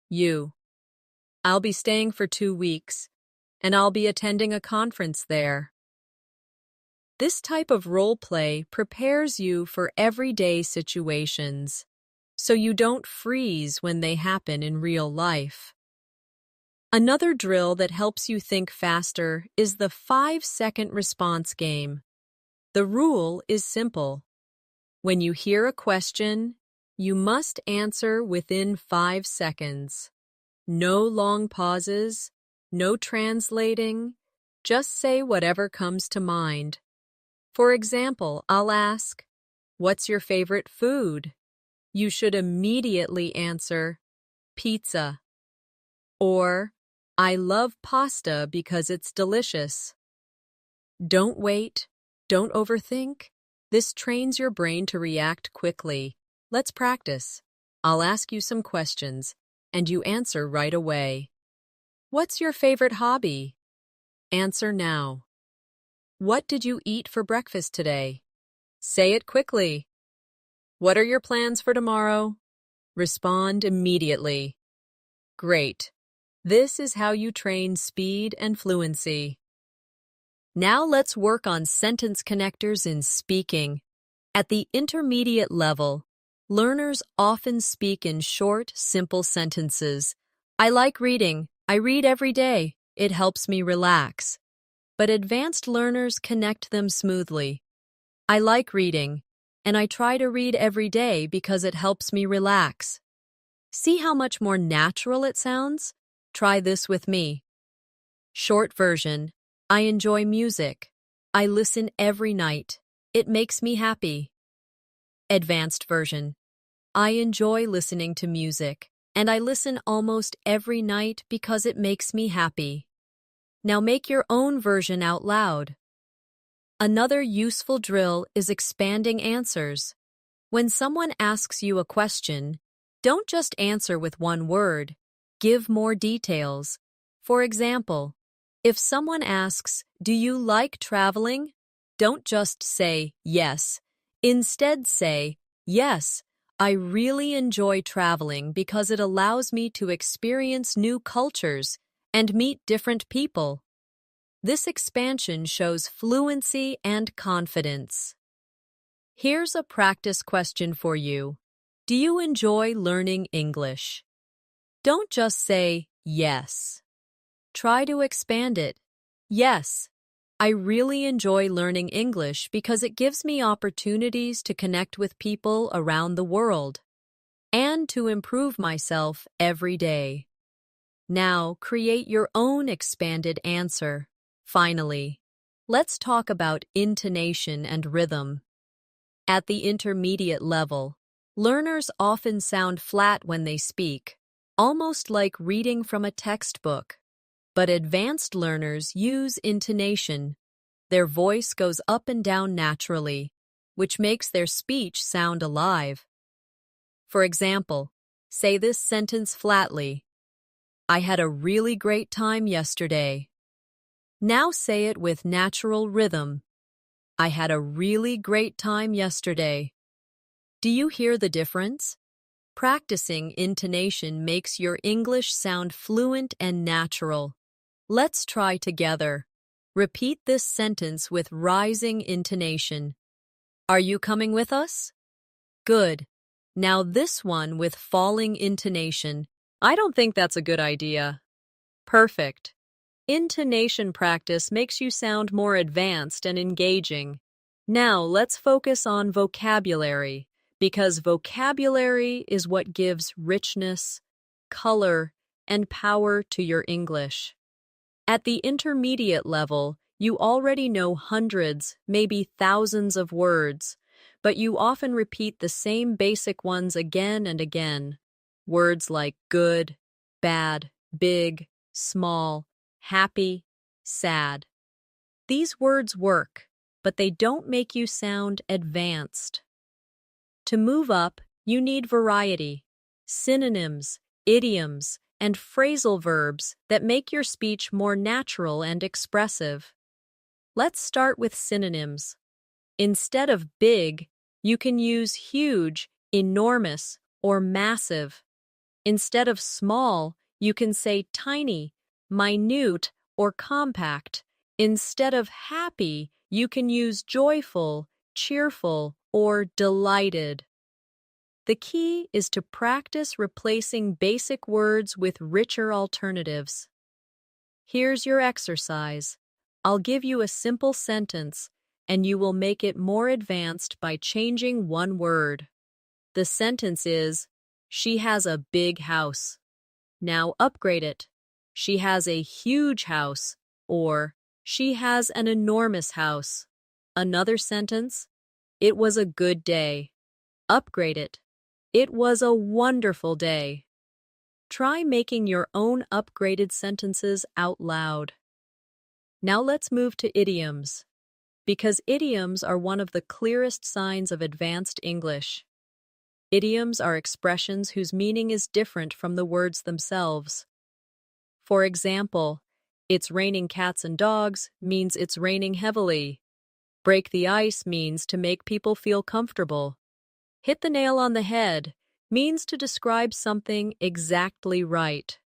Speaker 2: You: I'll be staying for 2 weeks, and I'll be attending a conference there. This type of role play prepares you for everyday situations, so you don't freeze when they happen in real life. Another drill that helps you think faster is the 5-second response game. The rule is simple. When you hear a question, you must answer within 5 seconds. No long pauses, no translating, just say whatever comes to mind. For example, I'll ask, "What's your favorite food?" You should immediately answer, "Pizza." Or, "I love pasta because it's delicious." Don't wait. Don't overthink. This trains your brain to react quickly. Let's practice. I'll ask you some questions, and you answer right away. What's your favorite hobby? Answer now. What did you eat for breakfast today? Say it quickly. What are your plans for tomorrow? Respond immediately. Great. This is how you train speed and fluency. Now let's work on sentence connectors in speaking. At the intermediate level, learners often speak in short, simple sentences. I like reading. I read every day. It helps me relax. But advanced learners connect them smoothly. I like reading. and I try to read every day because it helps me relax. See how much more natural it sounds? Try this with me. Short version: I enjoy music. I listen every night. It makes me happy. Advanced version: I enjoy listening to music, and I listen almost every night because it makes me happy. Now make your own version out loud. Another useful drill is expanding answers. When someone asks you a question, don't just answer with one word. Give more details. For example, if someone asks, "Do you like traveling?" don't just say yes. Instead say, "Yes, I really enjoy traveling because it allows me to experience new cultures and meet different people." This expansion shows fluency and confidence. Here's a practice question for you. Do you enjoy learning English? Don't just say yes. Try to expand it. Yes, I really enjoy learning English because it gives me opportunities to connect with people around the world and to improve myself every day. Now, create your own expanded answer. Finally, let's talk about intonation and rhythm. At the intermediate level, learners often sound flat when they speak, almost like reading from a textbook. But advanced learners use intonation. Their voice goes up and down naturally, which makes their speech sound alive. For example, say this sentence flatly. I had a really great time yesterday. Now say it with natural rhythm. I had a really great time yesterday. Do you hear the difference? Practicing intonation makes your English sound fluent and natural. Let's try together. Repeat this sentence with rising intonation. Are you coming with us? Good. Now this one with falling intonation. I don't think that's a good idea. Perfect. Intonation practice makes you sound more advanced and engaging. Now let's focus on vocabulary, because vocabulary is what gives richness, color, and power to your English. At the intermediate level, you already know hundreds, maybe thousands of words, but you often repeat the same basic ones again and again. Words like good, bad, big, small, happy, sad. These words work, but they don't make you sound advanced. To move up, you need variety, synonyms, idioms, and phrasal verbs that make your speech more natural and expressive. Let's start with synonyms. Instead of big, you can use huge, enormous, or massive. Instead of small, you can say tiny, minute, or compact. Instead of happy, you can use joyful, cheerful, or delighted. The key is to practice replacing basic words with richer alternatives. Here's your exercise. I'll give you a simple sentence, and you will make it more advanced by changing one word. The sentence is, she has a big house. Now upgrade it. She has a huge house, or she has an enormous house. Another sentence, it was a good day. Upgrade it. It was a wonderful day. Try making your own upgraded sentences out loud. Now let's move to idioms, because idioms are one of the clearest signs of advanced English. Idioms are expressions whose meaning is different from the words themselves. For example, it's raining cats and dogs means it's raining heavily. Break the ice means to make people feel comfortable. Hit the nail on the head means to describe something exactly right.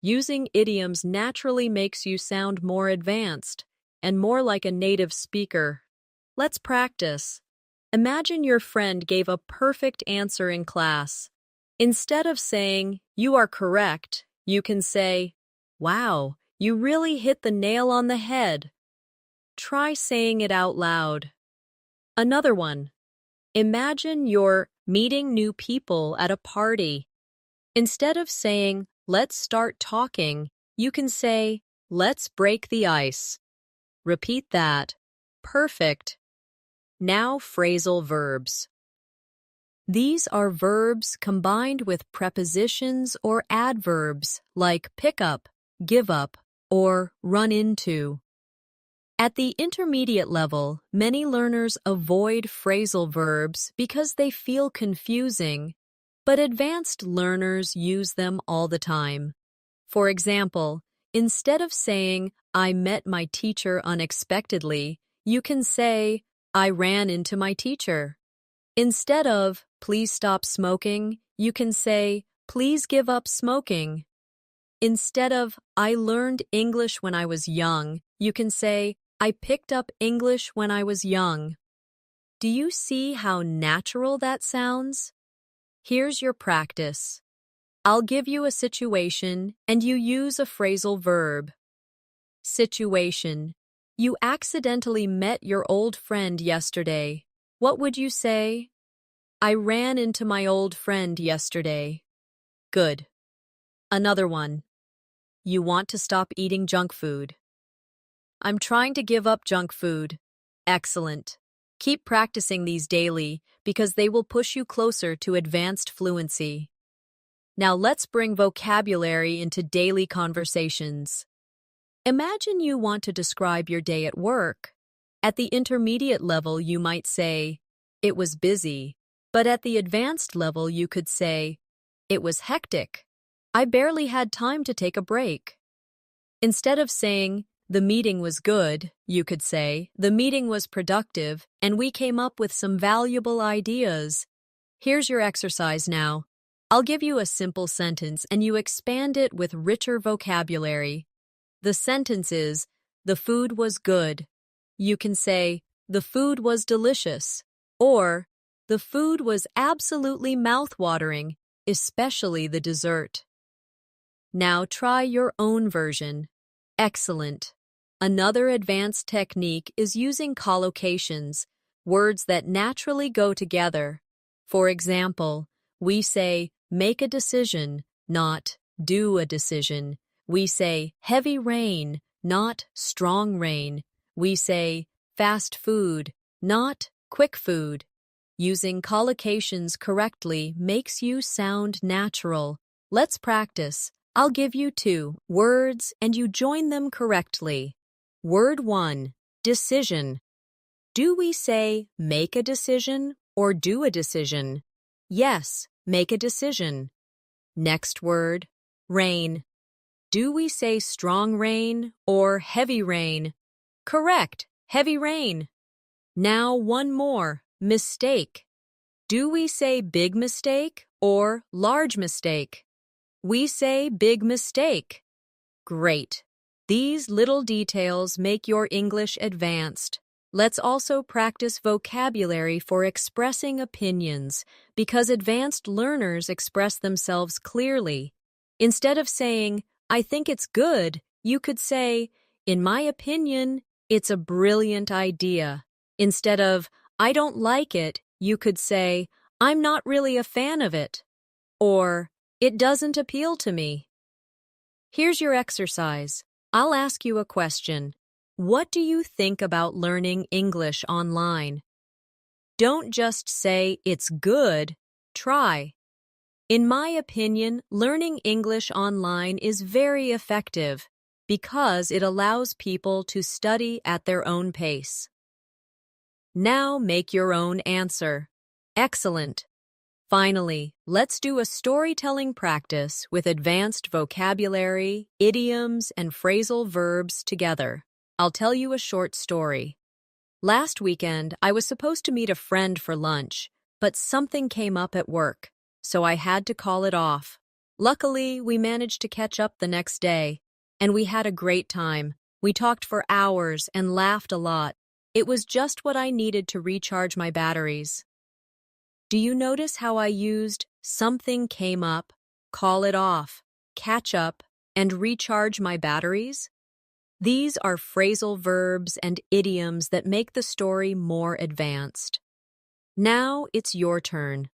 Speaker 2: Using idioms naturally makes you sound more advanced and more like a native speaker. Let's practice. Imagine your friend gave a perfect answer in class. Instead of saying, "You are correct," you can say, "Wow, you really hit the nail on the head." Try saying it out loud. Another one. Imagine you're meeting new people at a party. Instead of saying, "Let's start talking," you can say, "Let's break the ice." Repeat that. Perfect. Now phrasal verbs. These are verbs combined with prepositions or adverbs like pick up, give up, or run into. At the intermediate level, many learners avoid phrasal verbs because they feel confusing, but advanced learners use them all the time. For example, instead of saying, "I met my teacher unexpectedly," you can say, "I ran into my teacher." Instead of, "Please stop smoking," you can say, "Please give up smoking." Instead of, "I learned English when I was young," you can say, "I picked up English when I was young." Do you see how natural that sounds? Here's your practice. I'll give you a situation and you use a phrasal verb. Situation. You accidentally met your old friend yesterday. What would you say? I ran into my old friend yesterday. Good. Another one. You want to stop eating junk food. I'm trying to give up junk food. Excellent. Keep practicing these daily because they will push you closer to advanced fluency. Now let's bring vocabulary into daily conversations. Imagine you want to describe your day at work. At the intermediate level, you might say, "It was busy," but at the advanced level, you could say, "It was hectic. I barely had time to take a break." Instead of saying, "The meeting was good," you could say, "The meeting was productive, and we came up with some valuable ideas." Here's your exercise now. I'll give you a simple sentence and you expand it with richer vocabulary. The sentence is, "The food was good." You can say, "The food was delicious," or "The food was absolutely mouth-watering, especially the dessert." Now try your own version. Excellent. Another advanced technique is using collocations, words that naturally go together. For example, we say, "make a decision," not "do a decision." We say, "heavy rain," not "strong rain." We say, "fast food," not "quick food." Using collocations correctly makes you sound natural. Let's practice. I'll give you 2 words and you join them correctly. Word 1, decision. Do we say make a decision or do a decision? Yes, make a decision. Next word, rain. Do we say strong rain or heavy rain? Correct, heavy rain. Now one more, mistake. Do we say big mistake or large mistake? We say big mistake. Great. These little details make your English advanced. Let's also practice vocabulary for expressing opinions because advanced learners express themselves clearly. Instead of saying, "I think it's good," you could say, "In my opinion, it's a brilliant idea." Instead of, "I don't like it," you could say, "I'm not really a fan of it." Or, "It doesn't appeal to me." Here's your exercise. I'll ask you a question. What do you think about learning English online? Don't just say it's good, try. In my opinion, learning English online is very effective because it allows people to study at their own pace. Now make your own answer. Excellent. Finally, let's do a storytelling practice with advanced vocabulary, idioms, and phrasal verbs together. I'll tell you a short story. Last weekend, I was supposed to meet a friend for lunch, but something came up at work, so I had to call it off. Luckily, we managed to catch up the next day, and we had a great time. We talked for hours and laughed a lot. It was just what I needed to recharge my batteries. Do you notice how I used something came up, call it off, catch up, and recharge my batteries? These are phrasal verbs and idioms that make the story more advanced. Now it's your turn.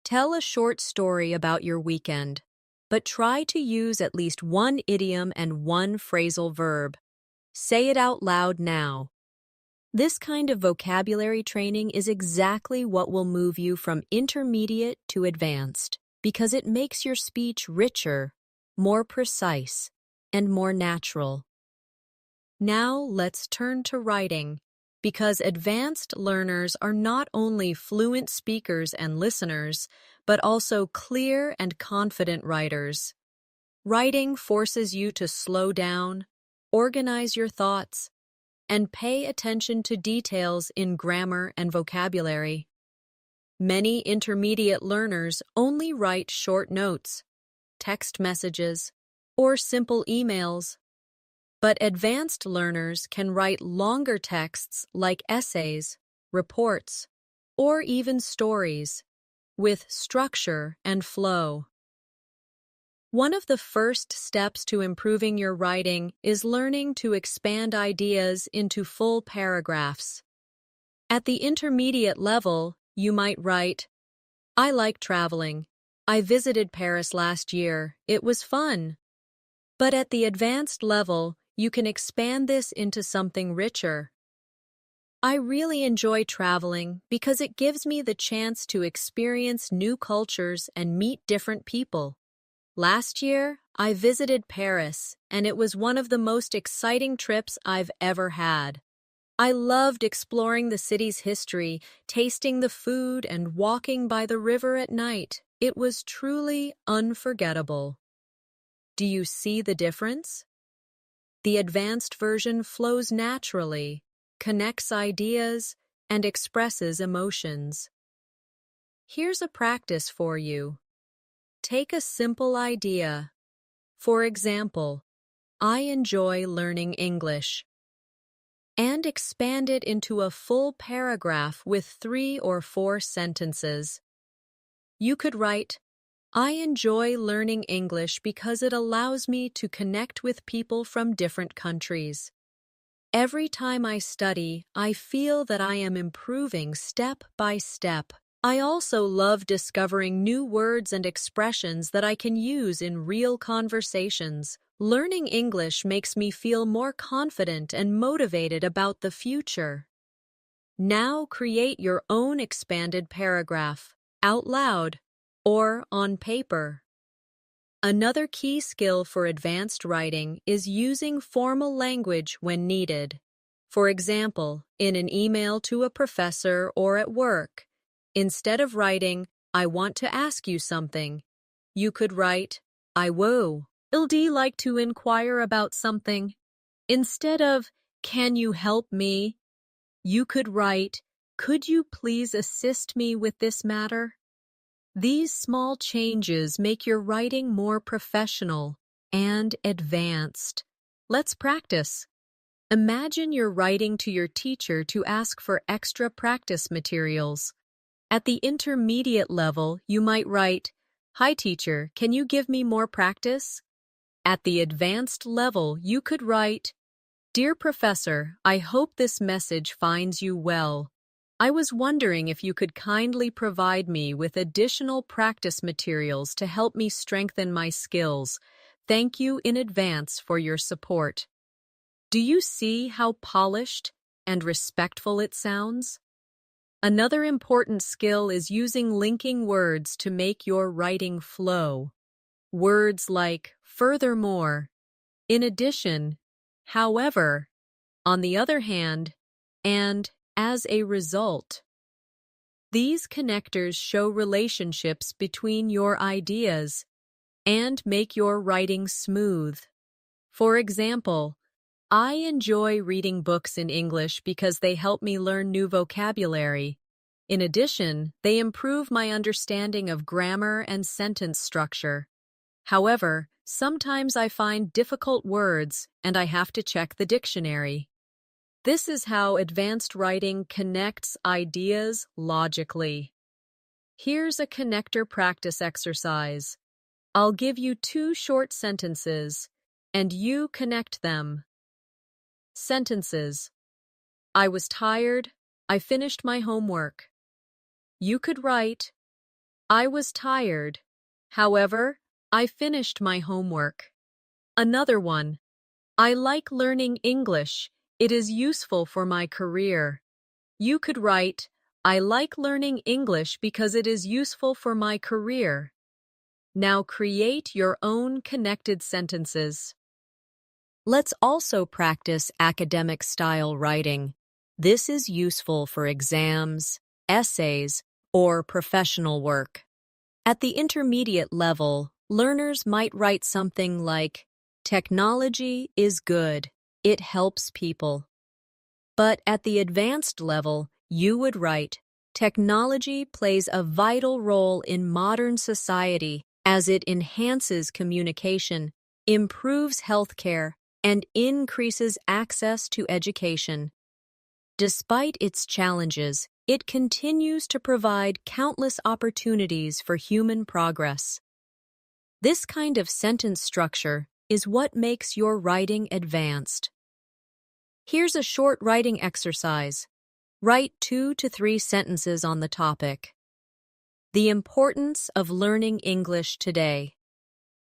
Speaker 2: Tell a short story about your weekend, but try to use at least one idiom and one phrasal verb. Say it out loud now. This kind of vocabulary training is exactly what will move you from intermediate to advanced, because it makes your speech richer, more precise, and more natural. Now let's turn to writing, because advanced learners are not only fluent speakers and listeners, but also clear and confident writers. Writing forces you to slow down, organize your thoughts, and pay attention to details in grammar and vocabulary. Many intermediate learners only write short notes, text messages, or simple emails. But advanced learners can write longer texts like essays, reports, or even stories, with structure and flow. One of the first steps to improving your writing is learning to expand ideas into full paragraphs. At the intermediate level, you might write, "I like traveling. I visited Paris last year. It was fun." But at the advanced level, you can expand this into something richer. "I really enjoy traveling because it gives me the chance to experience new cultures and meet different people. Last year, I visited Paris, and it was one of the most exciting trips I've ever had. I loved exploring the city's history, tasting the food, and walking by the river at night. It was truly unforgettable." Do you see the difference? The advanced version flows naturally, connects ideas, and expresses emotions. Here's a practice for you. Take a simple idea. For example, "I enjoy learning English," and expand it into a full paragraph with 3 or 4 sentences. You could write, "I enjoy learning English because it allows me to connect with people from different countries. Every time I study, I feel that I am improving step by step. I also love discovering new words and expressions that I can use in real conversations. Learning English makes me feel more confident and motivated about the future." Now create your own expanded paragraph, out loud or on paper. Another key skill for advanced writing is using formal language when needed. For example, in an email to a professor or at work, instead of writing, "I want to ask you something," you could write, "I would like to inquire about something." Instead of, "Can you help me?" you could write, "Could you please assist me with this matter?" These small changes make your writing more professional and advanced. Let's practice. Imagine you're writing to your teacher to ask for extra practice materials. At the intermediate level, you might write, "Hi teacher, can you give me more practice?" At the advanced level, you could write, "Dear Professor, I hope this message finds you well. I was wondering if you could kindly provide me with additional practice materials to help me strengthen my skills. Thank you in advance for your support." Do you see how polished and respectful it sounds? Another important skill is using linking words to make your writing flow. Words like "furthermore," "in addition," "however," "on the other hand," and "as a result." These connectors show relationships between your ideas and make your writing smooth. For example, "I enjoy reading books in English because they help me learn new vocabulary. In addition, they improve my understanding of grammar and sentence structure. However, sometimes I find difficult words and I have to check the dictionary." This is how advanced writing connects ideas logically. Here's a connector practice exercise. I'll give you 2 short sentences, and you connect them. Sentences: "I was tired. I finished my homework." you could write, I was tired. However, I finished my homework. Another one, I like learning English. It is useful for my career. You could write, I like learning English because it is useful for my career. Now create your own connected sentences. Let's also practice academic-style writing. This is useful for exams, essays, or professional work. At the intermediate level, learners might write something like, technology is good. It helps people. But at the advanced level, you would write, technology plays a vital role in modern society as it enhances communication, improves healthcare, and increases access to education. Despite its challenges, it continues to provide countless opportunities for human progress. This kind of sentence structure is what makes your writing advanced. Here's a short writing exercise. Write 2 to 3 sentences on the topic. The importance of learning English today.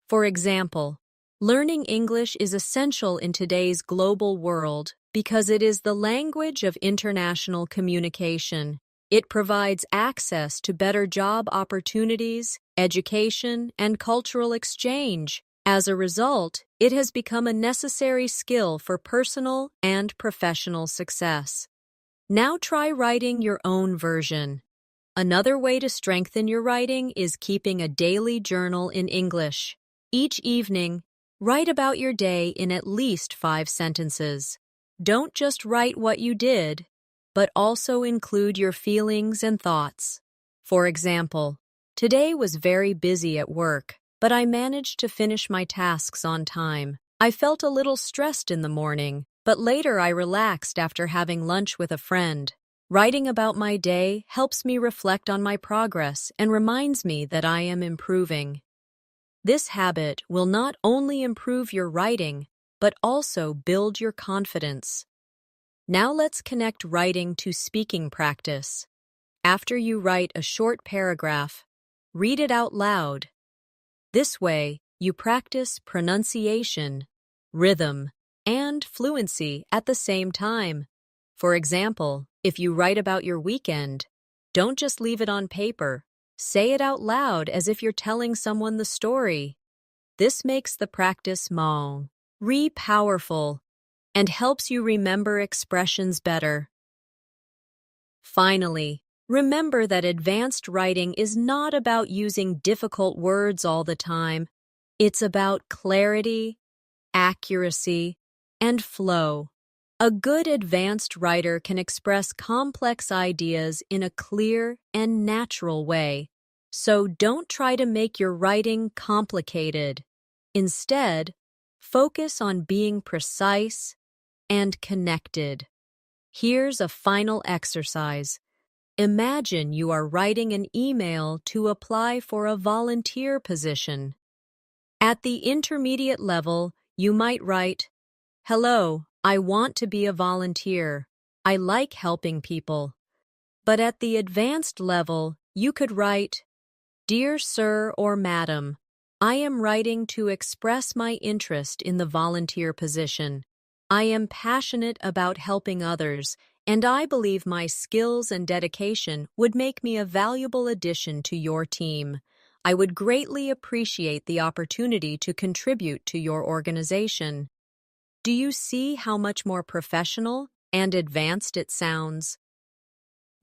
Speaker 2: For example, learning English is essential in today's global world because it is the language of international communication. It provides access to better job opportunities, education, and cultural exchange. As a result, it has become a necessary skill for personal and professional success. Now try writing your own version. Another way to strengthen your writing is keeping a daily journal in English. Each evening, write about your day in at least 5 sentences. Don't just write what you did, but also include your feelings and thoughts. For example, today was very busy at work, but I managed to finish my tasks on time. I felt a little stressed in the morning, but later I relaxed after having lunch with a friend. Writing about my day helps me reflect on my progress and reminds me that I am improving. This habit will not only improve your writing, but also build your confidence. Now let's connect writing to speaking practice. After you write a short paragraph, read it out loud. This way, you practice pronunciation, rhythm, and fluency at the same time. For example, if you write about your weekend, don't just leave it on paper. Say it out loud as if you're telling someone the story. This makes the practice powerful and helps you remember expressions better. Finally, remember that advanced writing is not about using difficult words all the time. It's about clarity, accuracy, and flow. A good advanced writer can express complex ideas in a clear and natural way. So don't try to make your writing complicated. Instead, focus on being precise and connected. Here's a final exercise. Imagine you are writing an email to apply for a volunteer position. At the intermediate level, you might write, Hello, I want to be a volunteer. I like helping people. But at the advanced level, you could write, Dear Sir or Madam, I am writing to express my interest in the volunteer position. I am passionate about helping others, and I believe my skills and dedication would make me a valuable addition to your team. I would greatly appreciate the opportunity to contribute to your organization. Do you see how much more professional and advanced it sounds?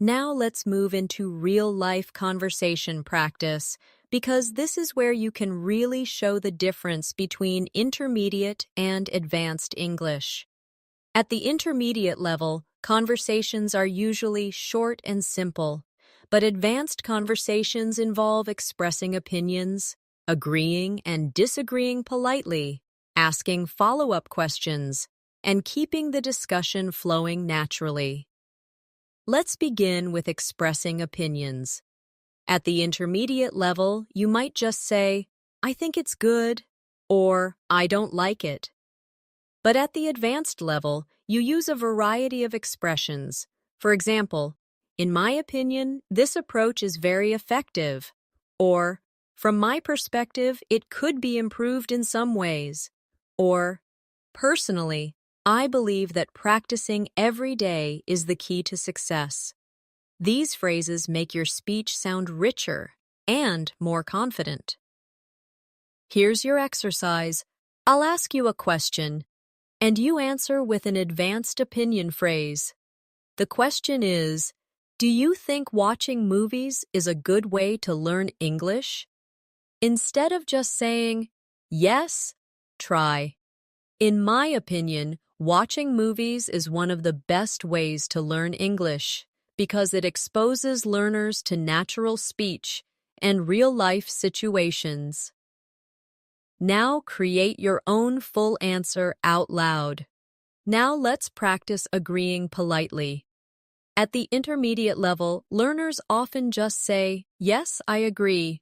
Speaker 2: Now let's move into real-life conversation practice, because this is where you can really show the difference between intermediate and advanced English. At the intermediate level, conversations are usually short and simple, but advanced conversations involve expressing opinions, agreeing and disagreeing politely, asking follow-up questions, and keeping the discussion flowing naturally. Let's begin with expressing opinions. At the intermediate level, you might just say, I think it's good, or I don't like it. But at the advanced level, you use a variety of expressions. For example, In my opinion, this approach is very effective. Or, from my perspective, it could be improved in some ways. Or, personally, I believe that practicing every day is the key to success. These phrases make your speech sound richer and more confident. Here's your exercise. I'll ask you a question, and you answer with an advanced opinion phrase. The question is, do you think watching movies is a good way to learn English? Instead of just saying, yes, try. In my opinion, watching movies is one of the best ways to learn English because it exposes learners to natural speech and real-life situations. Now create your own full answer out loud. Now let's practice agreeing politely. At the intermediate level, learners often just say, yes, I agree.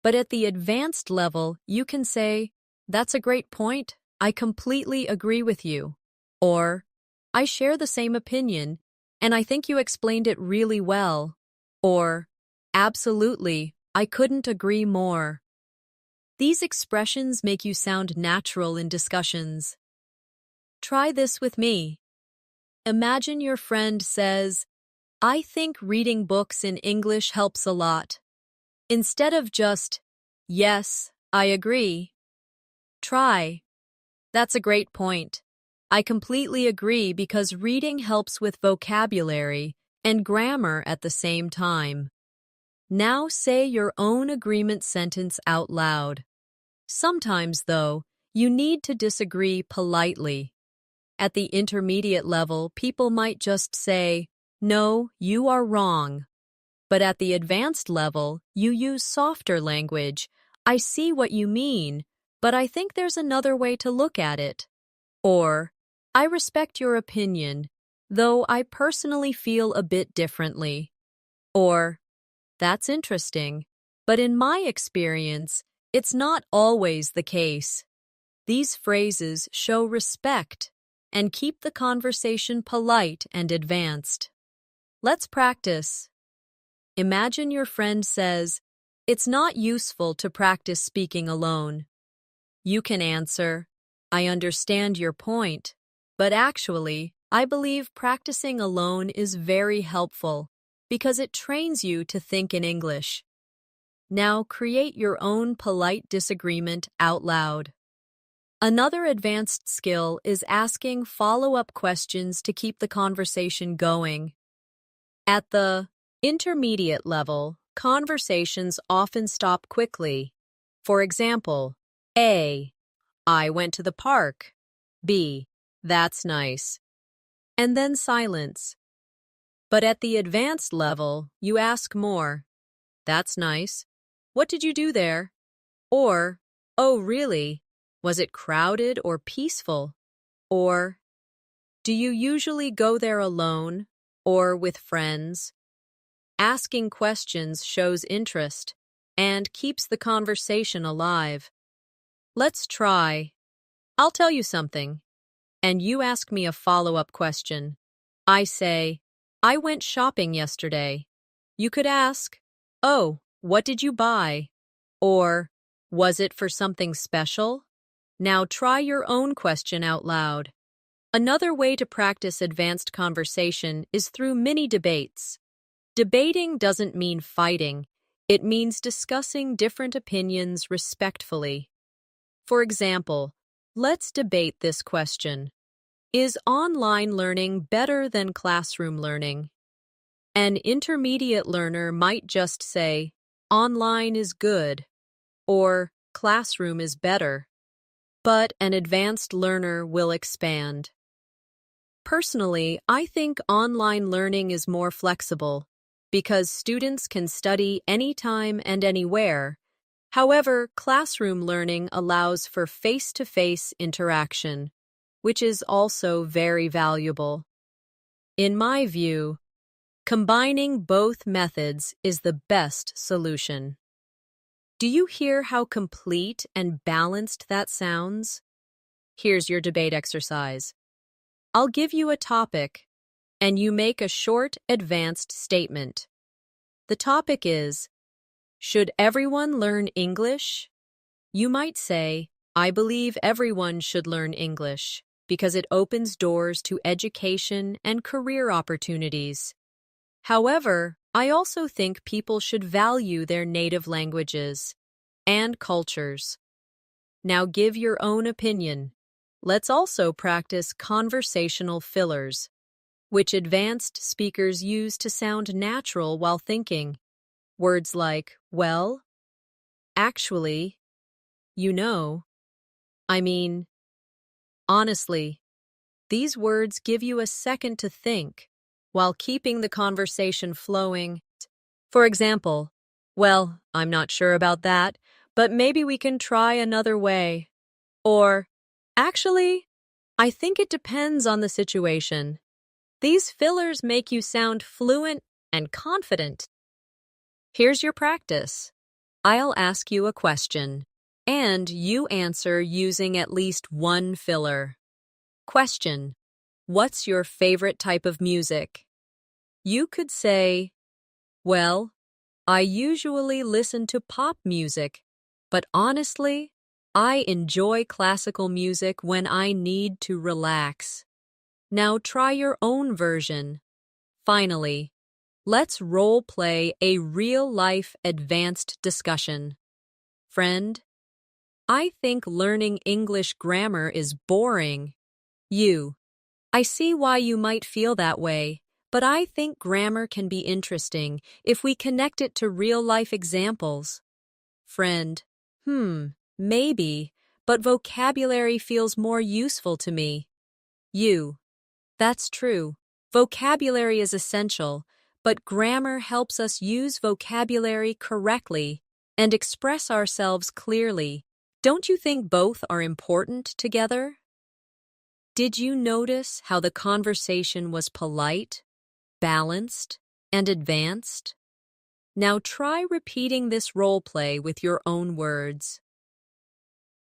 Speaker 2: But at the advanced level, you can say, that's a great point. I completely agree with you. Or, I share the same opinion, and I think you explained it really well. Or, absolutely, I couldn't agree more. These expressions make you sound natural in discussions. Try this with me. Imagine your friend says, I think reading books in English helps a lot. Instead of just, yes, I agree. Try, that's a great point. I completely agree because reading helps with vocabulary and grammar at the same time. Now say your own agreement sentence out loud. Sometimes, though, you need to disagree politely. At the intermediate level, people might just say, no, you are wrong. But at the advanced level, you use softer language. I see what you mean, but I think there's another way to look at it. Or, I respect your opinion, though I personally feel a bit differently. Or, that's interesting, but in my experience, it's not always the case. These phrases show respect and keep the conversation polite and advanced. Let's practice. Imagine your friend says, it's not useful to practice speaking alone. You can answer, I understand your point, but actually, I believe practicing alone is very helpful because it trains you to think in English. Now create your own polite disagreement out loud. Another advanced skill is asking follow-up questions to keep the conversation going. At the intermediate level, conversations often stop quickly. For example, A, I went to the park. B, that's nice. And then silence. But at the advanced level, you ask more. That's nice. What did you do there? Or, oh, really? Was it crowded or peaceful? Or, do you usually go there alone or with friends? Asking questions shows interest and keeps the conversation alive. Let's try. I'll tell you something, and you ask me a follow-up question. I say, I went shopping yesterday. You could ask, oh, what did you buy? Or, was it for something special? Now try your own question out loud. Another way to practice advanced conversation is through mini debates. Debating doesn't mean fighting. It means discussing different opinions respectfully. For example, let's debate this question. Is online learning better than classroom learning? An intermediate learner might just say, online is good, or classroom is better. But an advanced learner will expand. Personally, I think online learning is more flexible because students can study anytime and anywhere. However, classroom learning allows for face-to-face interaction, which is also very valuable. In my view, combining both methods is the best solution. Do you hear how complete and balanced that sounds? Here's your debate exercise. I'll give you a topic, and you make a short, advanced statement. The topic is, should everyone learn English? You might say, I believe everyone should learn English because it opens doors to education and career opportunities. However, I also think people should value their native languages and cultures. Now give your own opinion. Let's also practice conversational fillers, which advanced speakers use to sound natural while thinking. Words like, well, actually, you know, I mean, honestly. These words give you a second to think while keeping the conversation flowing. For example, well, I'm not sure about that, but maybe we can try another way. Or, actually, I think it depends on the situation. These fillers make you sound fluent and confident. Here's your practice. I'll ask you a question, and you answer using at least one filler. Question: what's your favorite type of music? You could say, well, I usually listen to pop music, but honestly, I enjoy classical music when I need to relax. Now try your own version. Finally, let's role play a real-life advanced discussion. Friend, I think learning English grammar is boring. I see why you might feel that way, but I think grammar can be interesting if we connect it to real-life examples. Friend, maybe, but vocabulary feels more useful to me. That's true. Vocabulary is essential, but grammar helps us use vocabulary correctly and express ourselves clearly. Don't you think both are important together? Did you notice how the conversation was polite, balanced, and advanced? Now try repeating this role play with your own words.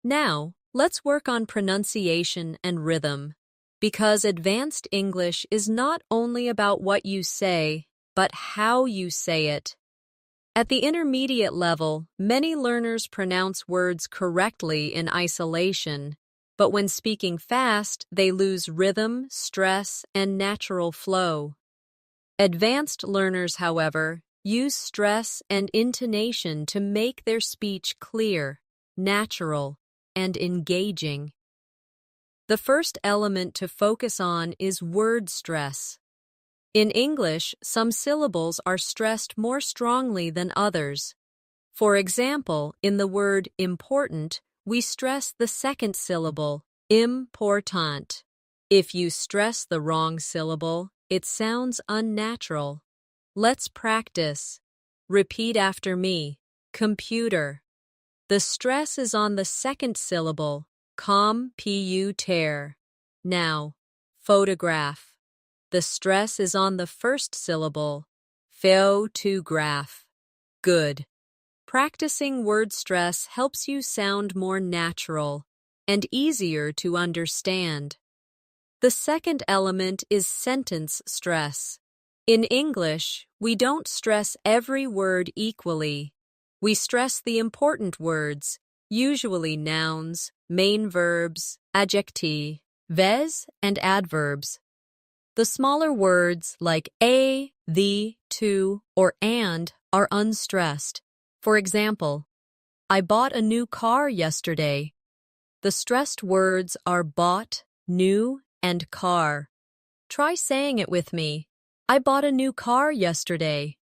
Speaker 2: Now, let's work on pronunciation and rhythm, because advanced English is not only about what you say, but how you say it. At the intermediate level, many learners pronounce words correctly in isolation, but when speaking fast, they lose rhythm, stress, and natural flow. Advanced learners, however, use stress and intonation to make their speech clear, natural, and engaging. The first element to focus on is word stress. In English, some syllables are stressed more strongly than others. For example, in the word important, we stress the second syllable, important. If you stress the wrong syllable, it sounds unnatural. Let's practice. Repeat after me. Computer. The stress is on the second syllable, computer. Now, photograph. The stress is on the first syllable, photograph. Good. Practicing word stress helps you sound more natural and easier to understand. The second element is sentence stress. In English, we don't stress every word equally. We stress the important words, usually nouns, main verbs, adjectives, and adverbs. The smaller words like a, the, to, or and are unstressed. For example, I bought a new car yesterday. The stressed words are bought, new, and car. Try saying it with me. I bought a new car yesterday.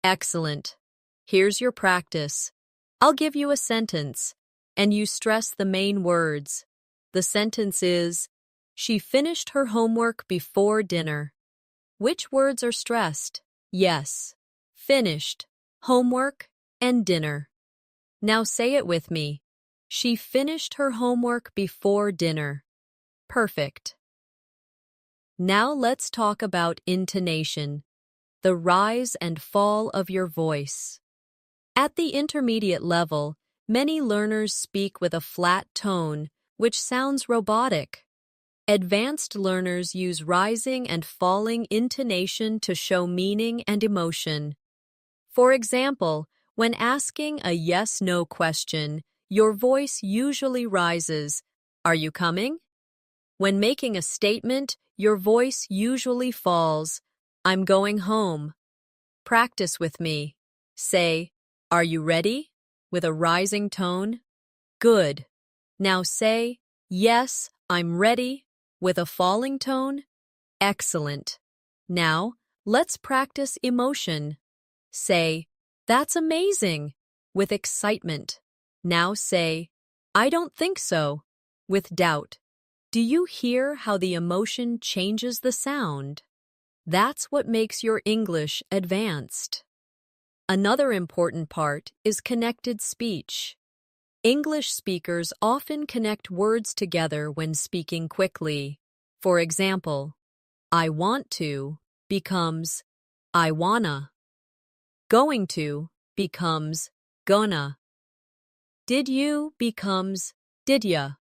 Speaker 2: Excellent. Here's your practice. I'll give you a sentence, and you stress the main words. The sentence is, she finished her homework before dinner. Which words are stressed? Yes. Finished, homework, and dinner. Now say it with me. She finished her homework before dinner. Perfect. Now let's talk about intonation, the rise and fall of your voice. At the intermediate level, many learners speak with a flat tone, which sounds robotic. Advanced learners use rising and falling intonation to show meaning and emotion. For example, when asking a yes-no question, your voice usually rises. Are you coming? When making a statement, your voice usually falls. I'm going home. Practice with me. Say, are you ready? With a rising tone. Good. Now say, yes, I'm ready. With a falling tone. Excellent. Now, let's practice emotion. Say, that's amazing. With excitement. Now say, I don't think so. With doubt. Do you hear how the emotion changes the sound? That's what makes your English advanced. Another important part is connected speech. English speakers often connect words together when speaking quickly. For example, I want to becomes I wanna. Going to becomes gonna. Did you becomes did ya.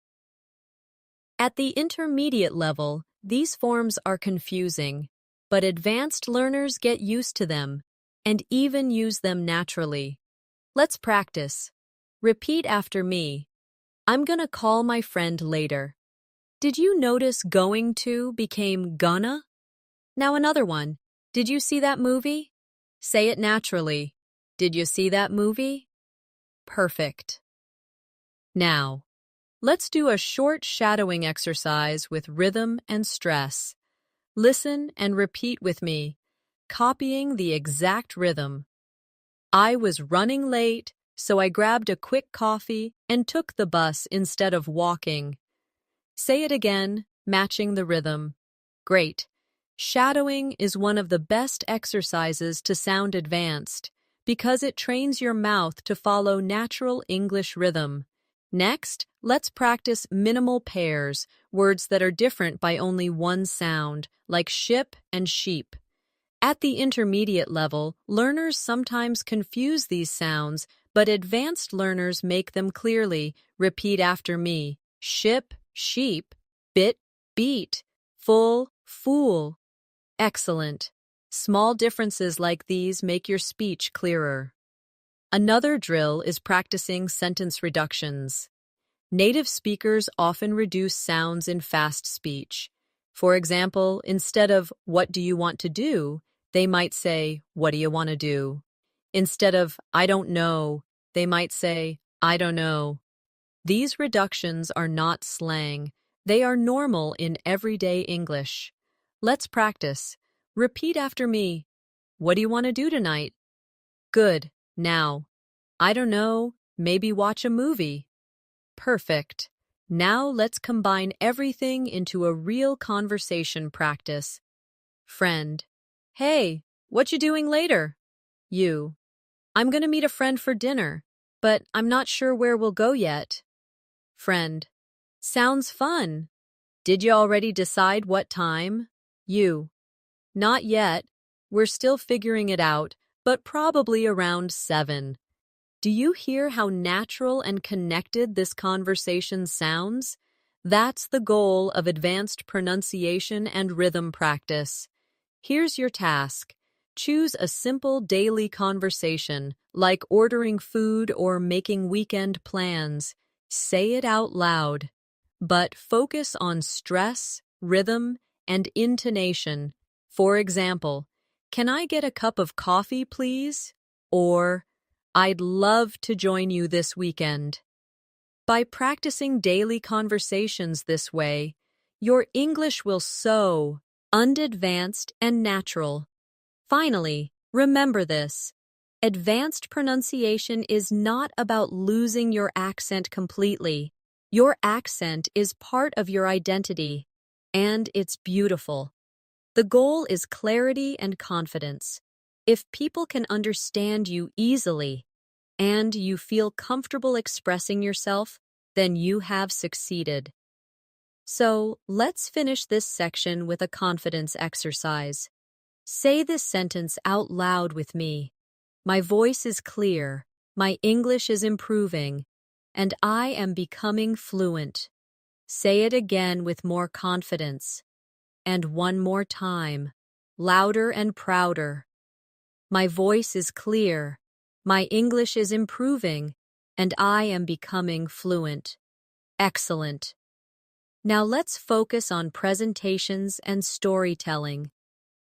Speaker 2: At the intermediate level, these forms are confusing, but advanced learners get used to them and even use them naturally. Let's practice. Repeat after me. I'm gonna call my friend later. Did you notice going to became gonna? Now another one. Did you see that movie? Say it naturally. Did you see that movie? Perfect. Now, let's do a short shadowing exercise with rhythm and stress. Listen and repeat with me, copying the exact rhythm. I was running late, so I grabbed a quick coffee and took the bus instead of walking. Say it again, matching the rhythm. Great. Shadowing is one of the best exercises to sound advanced because it trains your mouth to follow natural English rhythm. Next, let's practice minimal pairs, words that are different by only one sound, like ship and sheep. At the intermediate level, learners sometimes confuse these sounds, but advanced learners make them clearly. Repeat after me. Ship, sheep, bit, beat, full, fool. Excellent. Small differences like these make your speech clearer. Another drill is practicing sentence reductions. Native speakers often reduce sounds in fast speech. For example, instead of "What do you want to do?" they might say, "What do you want to do?" Instead of "I don't know," they might say, "I don't know." These reductions are not slang. They are normal in everyday English. Let's practice. Repeat after me. What do you want to do tonight? Good. Now. I don't know. Maybe watch a movie. Perfect. Now let's combine everything into a real conversation practice. Friend. Hey, what you doing later? You. I'm gonna meet a friend for dinner, but I'm not sure where we'll go yet. Friend. Sounds fun. Did you already decide what time? You. Not yet. We're still figuring it out, but probably around 7. Do you hear how natural and connected this conversation sounds? That's the goal of advanced pronunciation and rhythm practice. Here's your task. Choose a simple daily conversation, like ordering food or making weekend plans. Say it out loud. But focus on stress, rhythm, and intonation. For example, can I get a cup of coffee, please? Or, I'd love to join you this weekend. By practicing daily conversations this way, your English will soar, unadvanced and natural. Finally, remember this. Advanced pronunciation is not about losing your accent completely. Your accent is part of your identity, and it's beautiful. The goal is clarity and confidence. If people can understand you easily and you feel comfortable expressing yourself, then you have succeeded. So, let's finish this section with a confidence exercise. Say this sentence out loud with me. My voice is clear, my English is improving, and I am becoming fluent. Say it again with more confidence. And one more time, louder and prouder. My voice is clear, my English is improving, and I am becoming fluent. Excellent. Now let's focus on presentations and storytelling,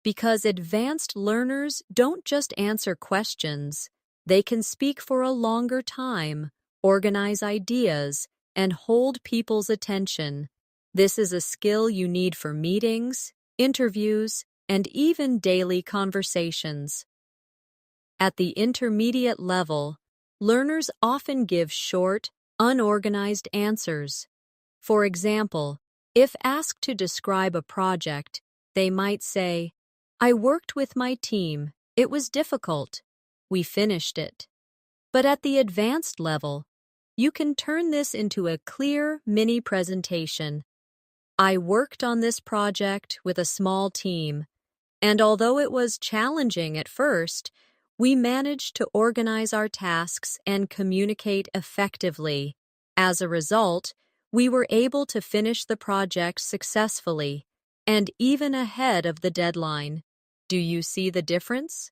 Speaker 2: because advanced learners don't just answer questions, they can speak for a longer time, organize ideas, and hold people's attention. This is a skill you need for meetings, interviews, and even daily conversations. At the intermediate level, learners often give short, unorganized answers. For example, if asked to describe a project, they might say, "I worked with my team. It was difficult. We finished it." But at the advanced level, you can turn this into a clear mini presentation. I worked on this project with a small team, and although it was challenging at first, we managed to organize our tasks and communicate effectively. As a result, we were able to finish the project successfully, and even ahead of the deadline. Do you see the difference?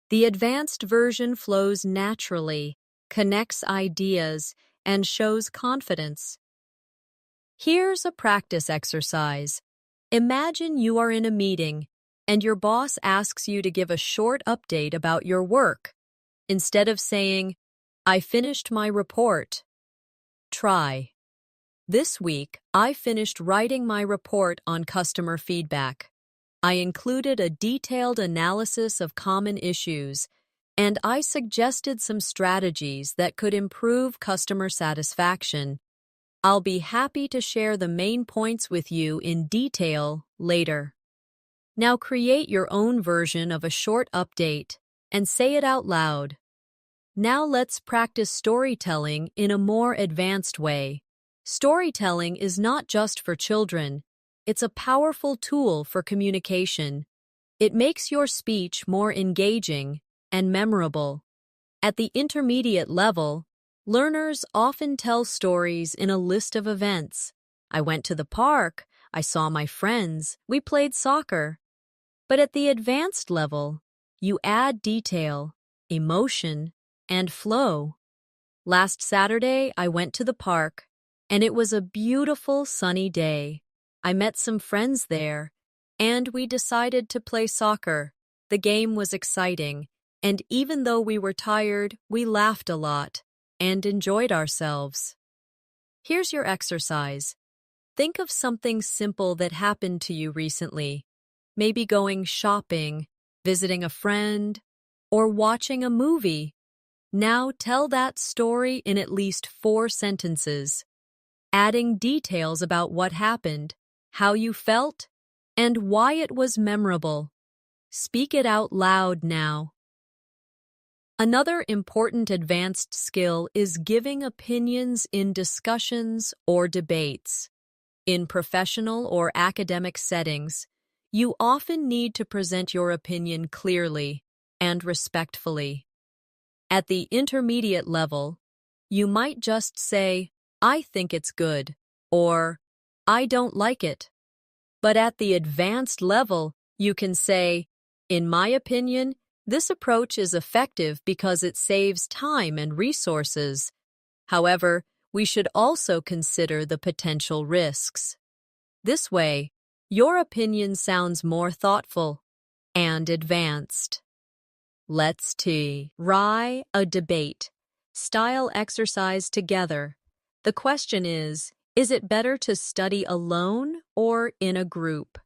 Speaker 2: The advanced version flows naturally, connects ideas, and shows confidence. Here's a practice exercise. Imagine you are in a meeting, and your boss asks you to give a short update about your work. Instead of saying, "I finished my report," try, "This week, I finished writing my report on customer feedback. I included a detailed analysis of common issues, and I suggested some strategies that could improve customer satisfaction. I'll be happy to share the main points with you in detail later." Now create your own version of a short update and say it out loud. Now let's practice storytelling in a more advanced way. Storytelling is not just for children. It's a powerful tool for communication. It makes your speech more engaging and memorable. At the intermediate level, learners often tell stories in a list of events. I went to the park, I saw my friends, we played soccer. But at the advanced level, you add detail, emotion, and flow. Last Saturday, I went to the park, and it was a beautiful sunny day. I met some friends there, and we decided to play soccer. The game was exciting, and even though we were tired, we laughed a lot and enjoyed ourselves. Here's your exercise. Think of something simple that happened to you recently. Maybe going shopping, visiting a friend, or watching a movie. Now tell that story in at least 4 sentences, adding details about what happened, how you felt, and why it was memorable. Speak it out loud now. Another important advanced skill is giving opinions in discussions or debates. In professional or academic settings, you often need to present your opinion clearly and respectfully. At the intermediate level, you might just say, "I think it's good," or "I don't like it." But at the advanced level, you can say, "In my opinion, this approach is effective because it saves time and resources. However, we should also consider the potential risks." This way, your opinion sounds more thoughtful and advanced. Let's try a debate style exercise together. The question is it better to study alone or in a group?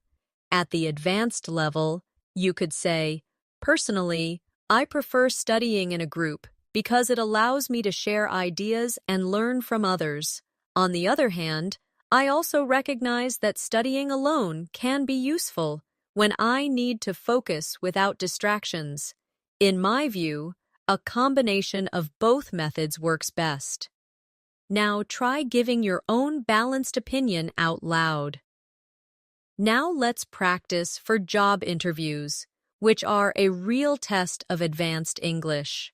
Speaker 2: At the advanced level, you could say, "Personally, I prefer studying in a group because it allows me to share ideas and learn from others. On the other hand, I also recognize that studying alone can be useful when I need to focus without distractions. In my view, a combination of both methods works best." Now try giving your own balanced opinion out loud. Now let's practice for job interviews, which are a real test of advanced English.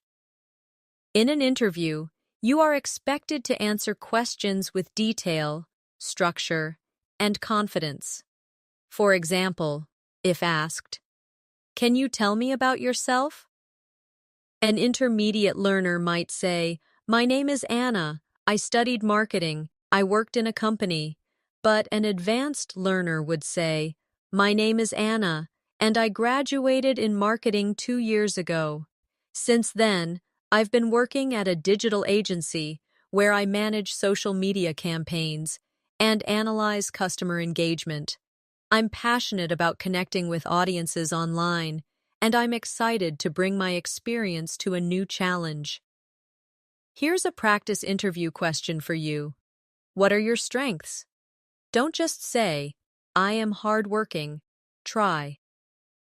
Speaker 2: In an interview, you are expected to answer questions with detail, structure, and confidence. For example, if asked, "Can you tell me about yourself?" An intermediate learner might say, "My name is Anna. I studied marketing. I worked in a company." But an advanced learner would say, "My name is Anna, and I graduated in marketing 2 years ago. Since then, I've been working at a digital agency where I manage social media campaigns and analyze customer engagement. I'm passionate about connecting with audiences online, and I'm excited to bring my experience to a new challenge." Here's a practice interview question for you. What are your strengths? Don't just say, "I am hardworking." Try.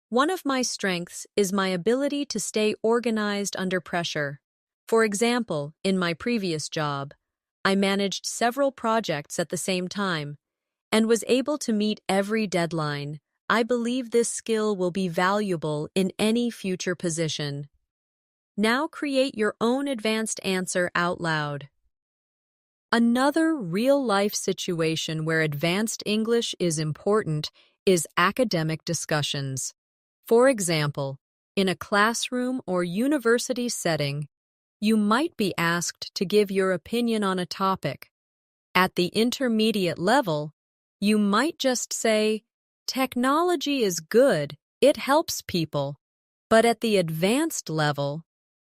Speaker 2: "One of my strengths is my ability to stay organized under pressure. For example, in my previous job, I managed several projects at the same time and was able to meet every deadline. I believe this skill will be valuable in any future position." Now create your own advanced answer out loud. Another real-life situation where advanced English is important is academic discussions. For example, in a classroom or university setting, you might be asked to give your opinion on a topic. At the intermediate level, you might just say, "Technology is good, it helps people." But at the advanced level,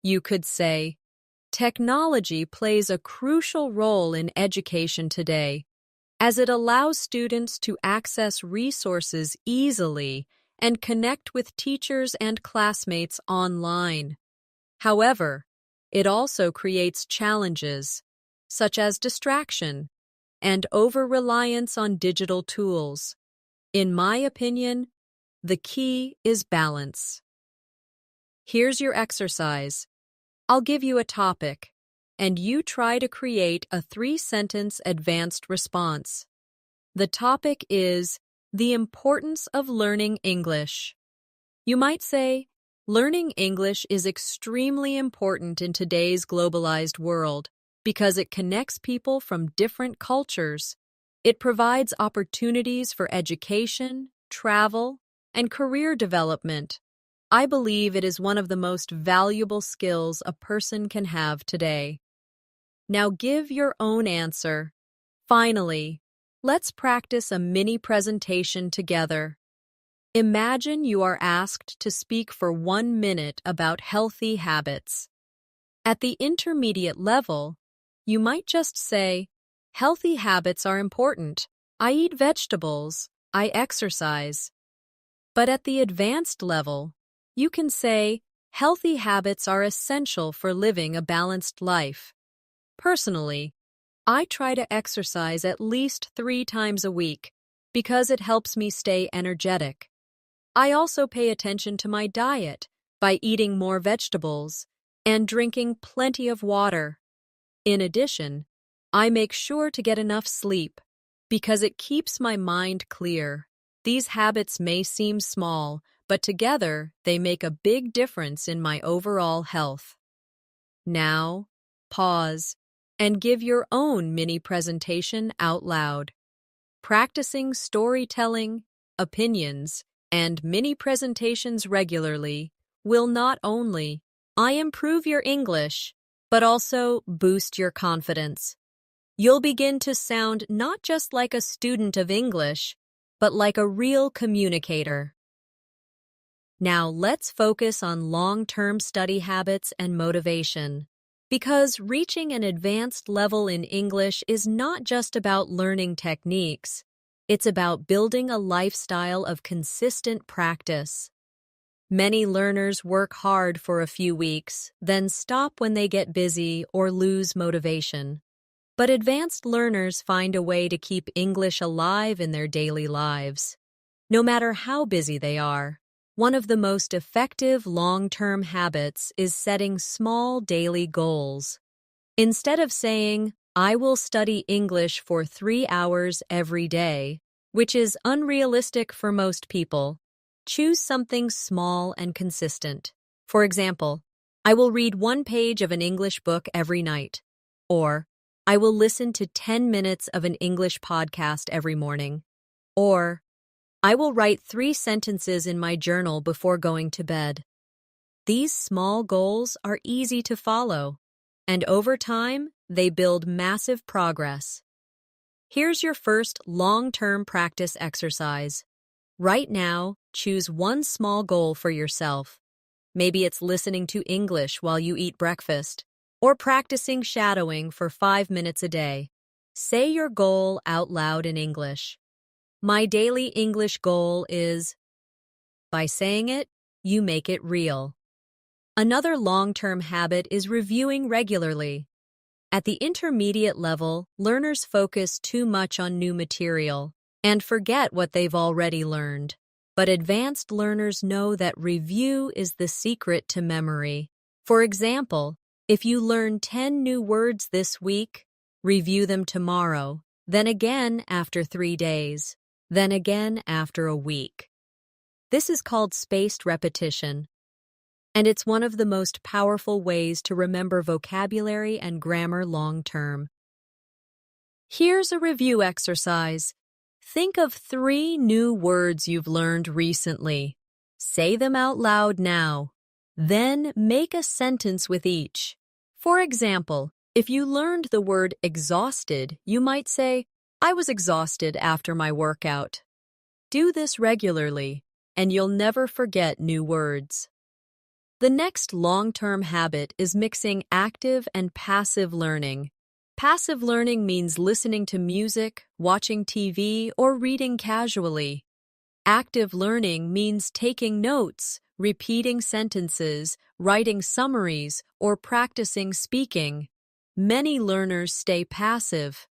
Speaker 2: you could say, "Technology plays a crucial role in education today, as it allows students to access resources easily and connect with teachers and classmates online. However, it also creates challenges, such as distraction and over-reliance on digital tools. In my opinion, the key is balance." Here's your exercise. I'll give you a topic, and you try to create a 3-sentence advanced response. The topic is the importance of learning English. You might say, "Learning English is extremely important in today's globalized world because it connects people from different cultures. It provides opportunities for education, travel, and career development. I believe it is one of the most valuable skills a person can have today." Now give your own answer. Finally, let's practice a mini presentation together. Imagine you are asked to speak for 1 minute about healthy habits. At the intermediate level, you might just say, "Healthy habits are important. I eat vegetables. I exercise." But at the advanced level, you can say, "Healthy habits are essential for living a balanced life. Personally, I try to exercise at least 3 times a week because it helps me stay energetic. I also pay attention to my diet by eating more vegetables and drinking plenty of water. In addition, I make sure to get enough sleep because it keeps my mind clear." These habits may seem small, but together they make a big difference in my overall health. Now, pause and give your own mini presentation out loud. Practicing storytelling, opinions, and mini presentations regularly will not only improve your English, but also boost your confidence. You'll begin to sound not just like a student of English, but like a real communicator. Now let's focus on long-term study habits and motivation. Because reaching an advanced level in English is not just about learning techniques, it's about building a lifestyle of consistent practice. Many learners work hard for a few weeks, then stop when they get busy or lose motivation. But advanced learners find a way to keep English alive in their daily lives. No matter how busy they are, one of the most effective long-term habits is setting small daily goals. Instead of saying, "I will study English for 3 hours every day," which is unrealistic for most people, choose something small and consistent. For example, "I will read 1 page of an English book every night," or I will listen to 10 minutes of an English podcast every morning. Or, I will write 3 sentences in my journal before going to bed. These small goals are easy to follow, and over time, they build massive progress. Here's your first long-term practice exercise. Right now, choose one small goal for yourself. Maybe it's listening to English while you eat breakfast, or practicing shadowing for 5 minutes a day. Say your goal out loud in English. My daily English goal is... By saying it, you make it real. Another long-term habit is reviewing regularly. At the intermediate level, learners focus too much on new material and forget what they've already learned. But advanced learners know that review is the secret to memory. For example, if you learn 10 new words this week, review them tomorrow, then again after 3 days, then again after a week. This is called spaced repetition, and it's one of the most powerful ways to remember vocabulary and grammar long-term. Here's a review exercise. Think of 3 new words you've learned recently. Say them out loud now. Then make a sentence with each. For example, if you learned the word exhausted, you might say, I was exhausted after my workout. Do this regularly, and you'll never forget new words. The next long-term habit is mixing active and passive learning. Passive learning means listening to music, watching TV, or reading casually. Active learning means taking notes, repeating sentences, writing summaries, or practicing speaking. Many learners stay passive,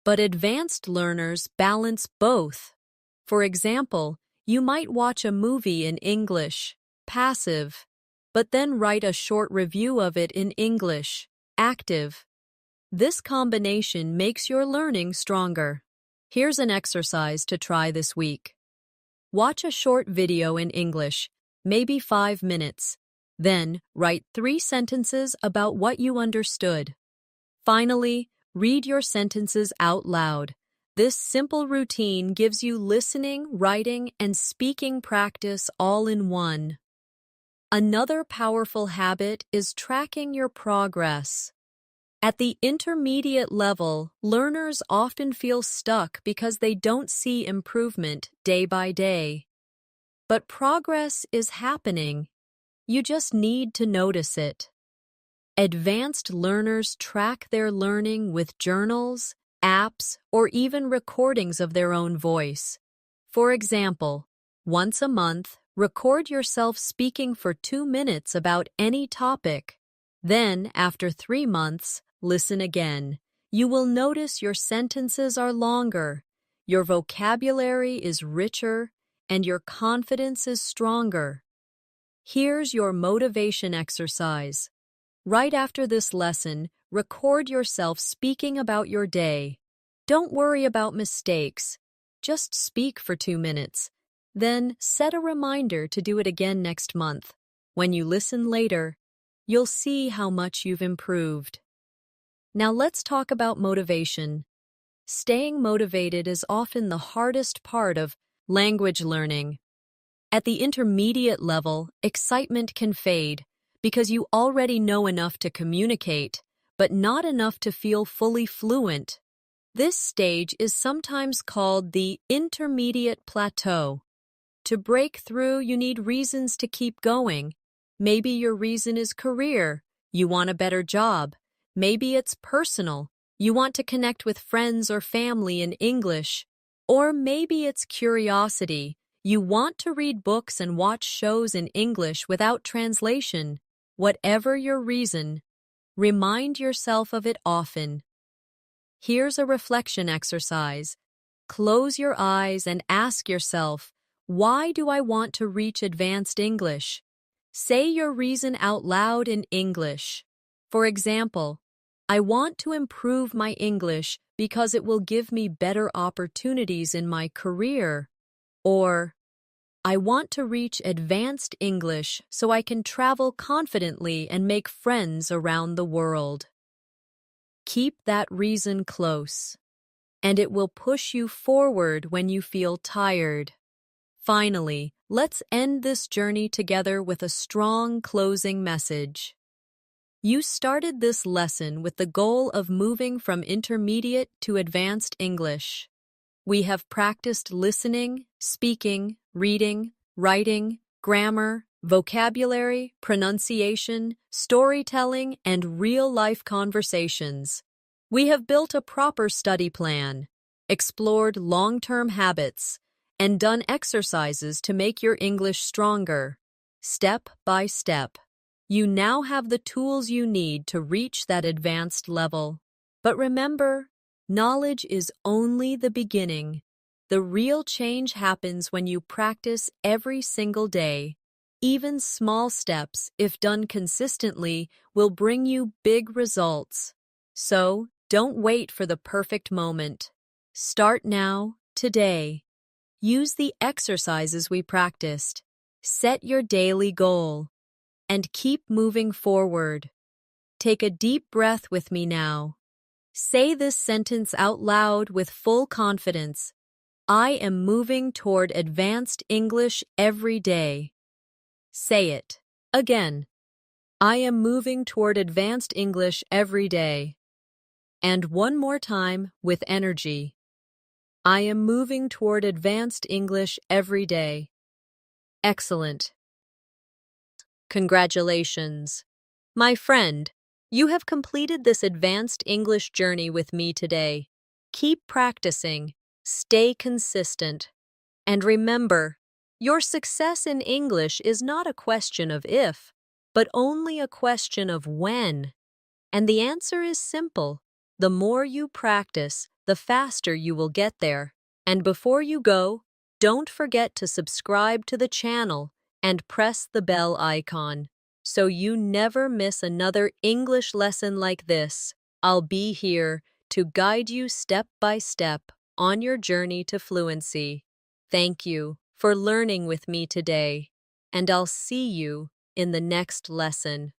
Speaker 2: but advanced learners balance both. For example, you might watch a movie in English, passive, but then write a short review of it in English, active. This combination makes your learning stronger. Here's an exercise to try this week. Watch a short video in English, maybe 5 minutes. Then, write 3 sentences about what you understood. Finally, read your sentences out loud. This simple routine gives you listening, writing, and speaking practice all in one. Another powerful habit is tracking your progress. At the intermediate level, learners often feel stuck because they don't see improvement day by day. But progress is happening. You just need to notice it. Advanced learners track their learning with journals, apps, or even recordings of their own voice. For example, once a month, record yourself speaking for 2 minutes about any topic. Then, after 3 months, listen again. You will notice your sentences are longer, your vocabulary is richer, and your confidence is stronger. Here's your motivation exercise. Right after this lesson, record yourself speaking about your day. Don't worry about mistakes. Just speak for 2 minutes. Then set a reminder to do it again next month. When you listen later, you'll see how much you've improved. Now let's talk about motivation. Staying motivated is often the hardest part of language learning. At the intermediate level, excitement can fade because you already know enough to communicate, but not enough to feel fully fluent. This stage is sometimes called the intermediate plateau. To break through, you need reasons to keep going. Maybe your reason is career. You want a better job. Maybe it's personal. You want to connect with friends or family in English. Or maybe it's curiosity. You want to read books and watch shows in English without translation. Whatever your reason, remind yourself of it often. Here's a reflection exercise. Close your eyes and ask yourself, why do I want to reach advanced English? Say your reason out loud in English. For example, I want to improve my English because it will give me better opportunities in my career. Or, I want to reach advanced English so I can travel confidently and make friends around the world. Keep that reason close, and it will push you forward when you feel tired. Finally, let's end this journey together with a strong closing message. You started this lesson with the goal of moving from intermediate to advanced English. We have practiced listening, speaking, reading, writing, grammar, vocabulary, pronunciation, storytelling, and real-life conversations. We have built a proper study plan, explored long-term habits, and done exercises to make your English stronger. Step by step, you now have the tools you need to reach that advanced level. But remember, knowledge is only the beginning. The real change happens when you practice every single day. Even small steps, if done consistently, will bring you big results. So, don't wait for the perfect moment. Start now, today. Use the exercises we practiced. Set your daily goal. And keep moving forward. Take a deep breath with me now. Say this sentence out loud with full confidence. I am moving toward advanced English every day. Say it. Again. I am moving toward advanced English every day. And one more time with energy. I am moving toward advanced English every day. Excellent. Congratulations. My friend, you have completed this advanced English journey with me today. Keep practicing, stay consistent, and remember, your success in English is not a question of if, but only a question of when. And the answer is simple. The more you practice, the faster you will get there. And before you go, don't forget to subscribe to the channel and press the bell icon so you never miss another English lesson like this. I'll be here to guide you step by step on your journey to fluency. Thank you for learning with me today, and I'll see you in the next lesson.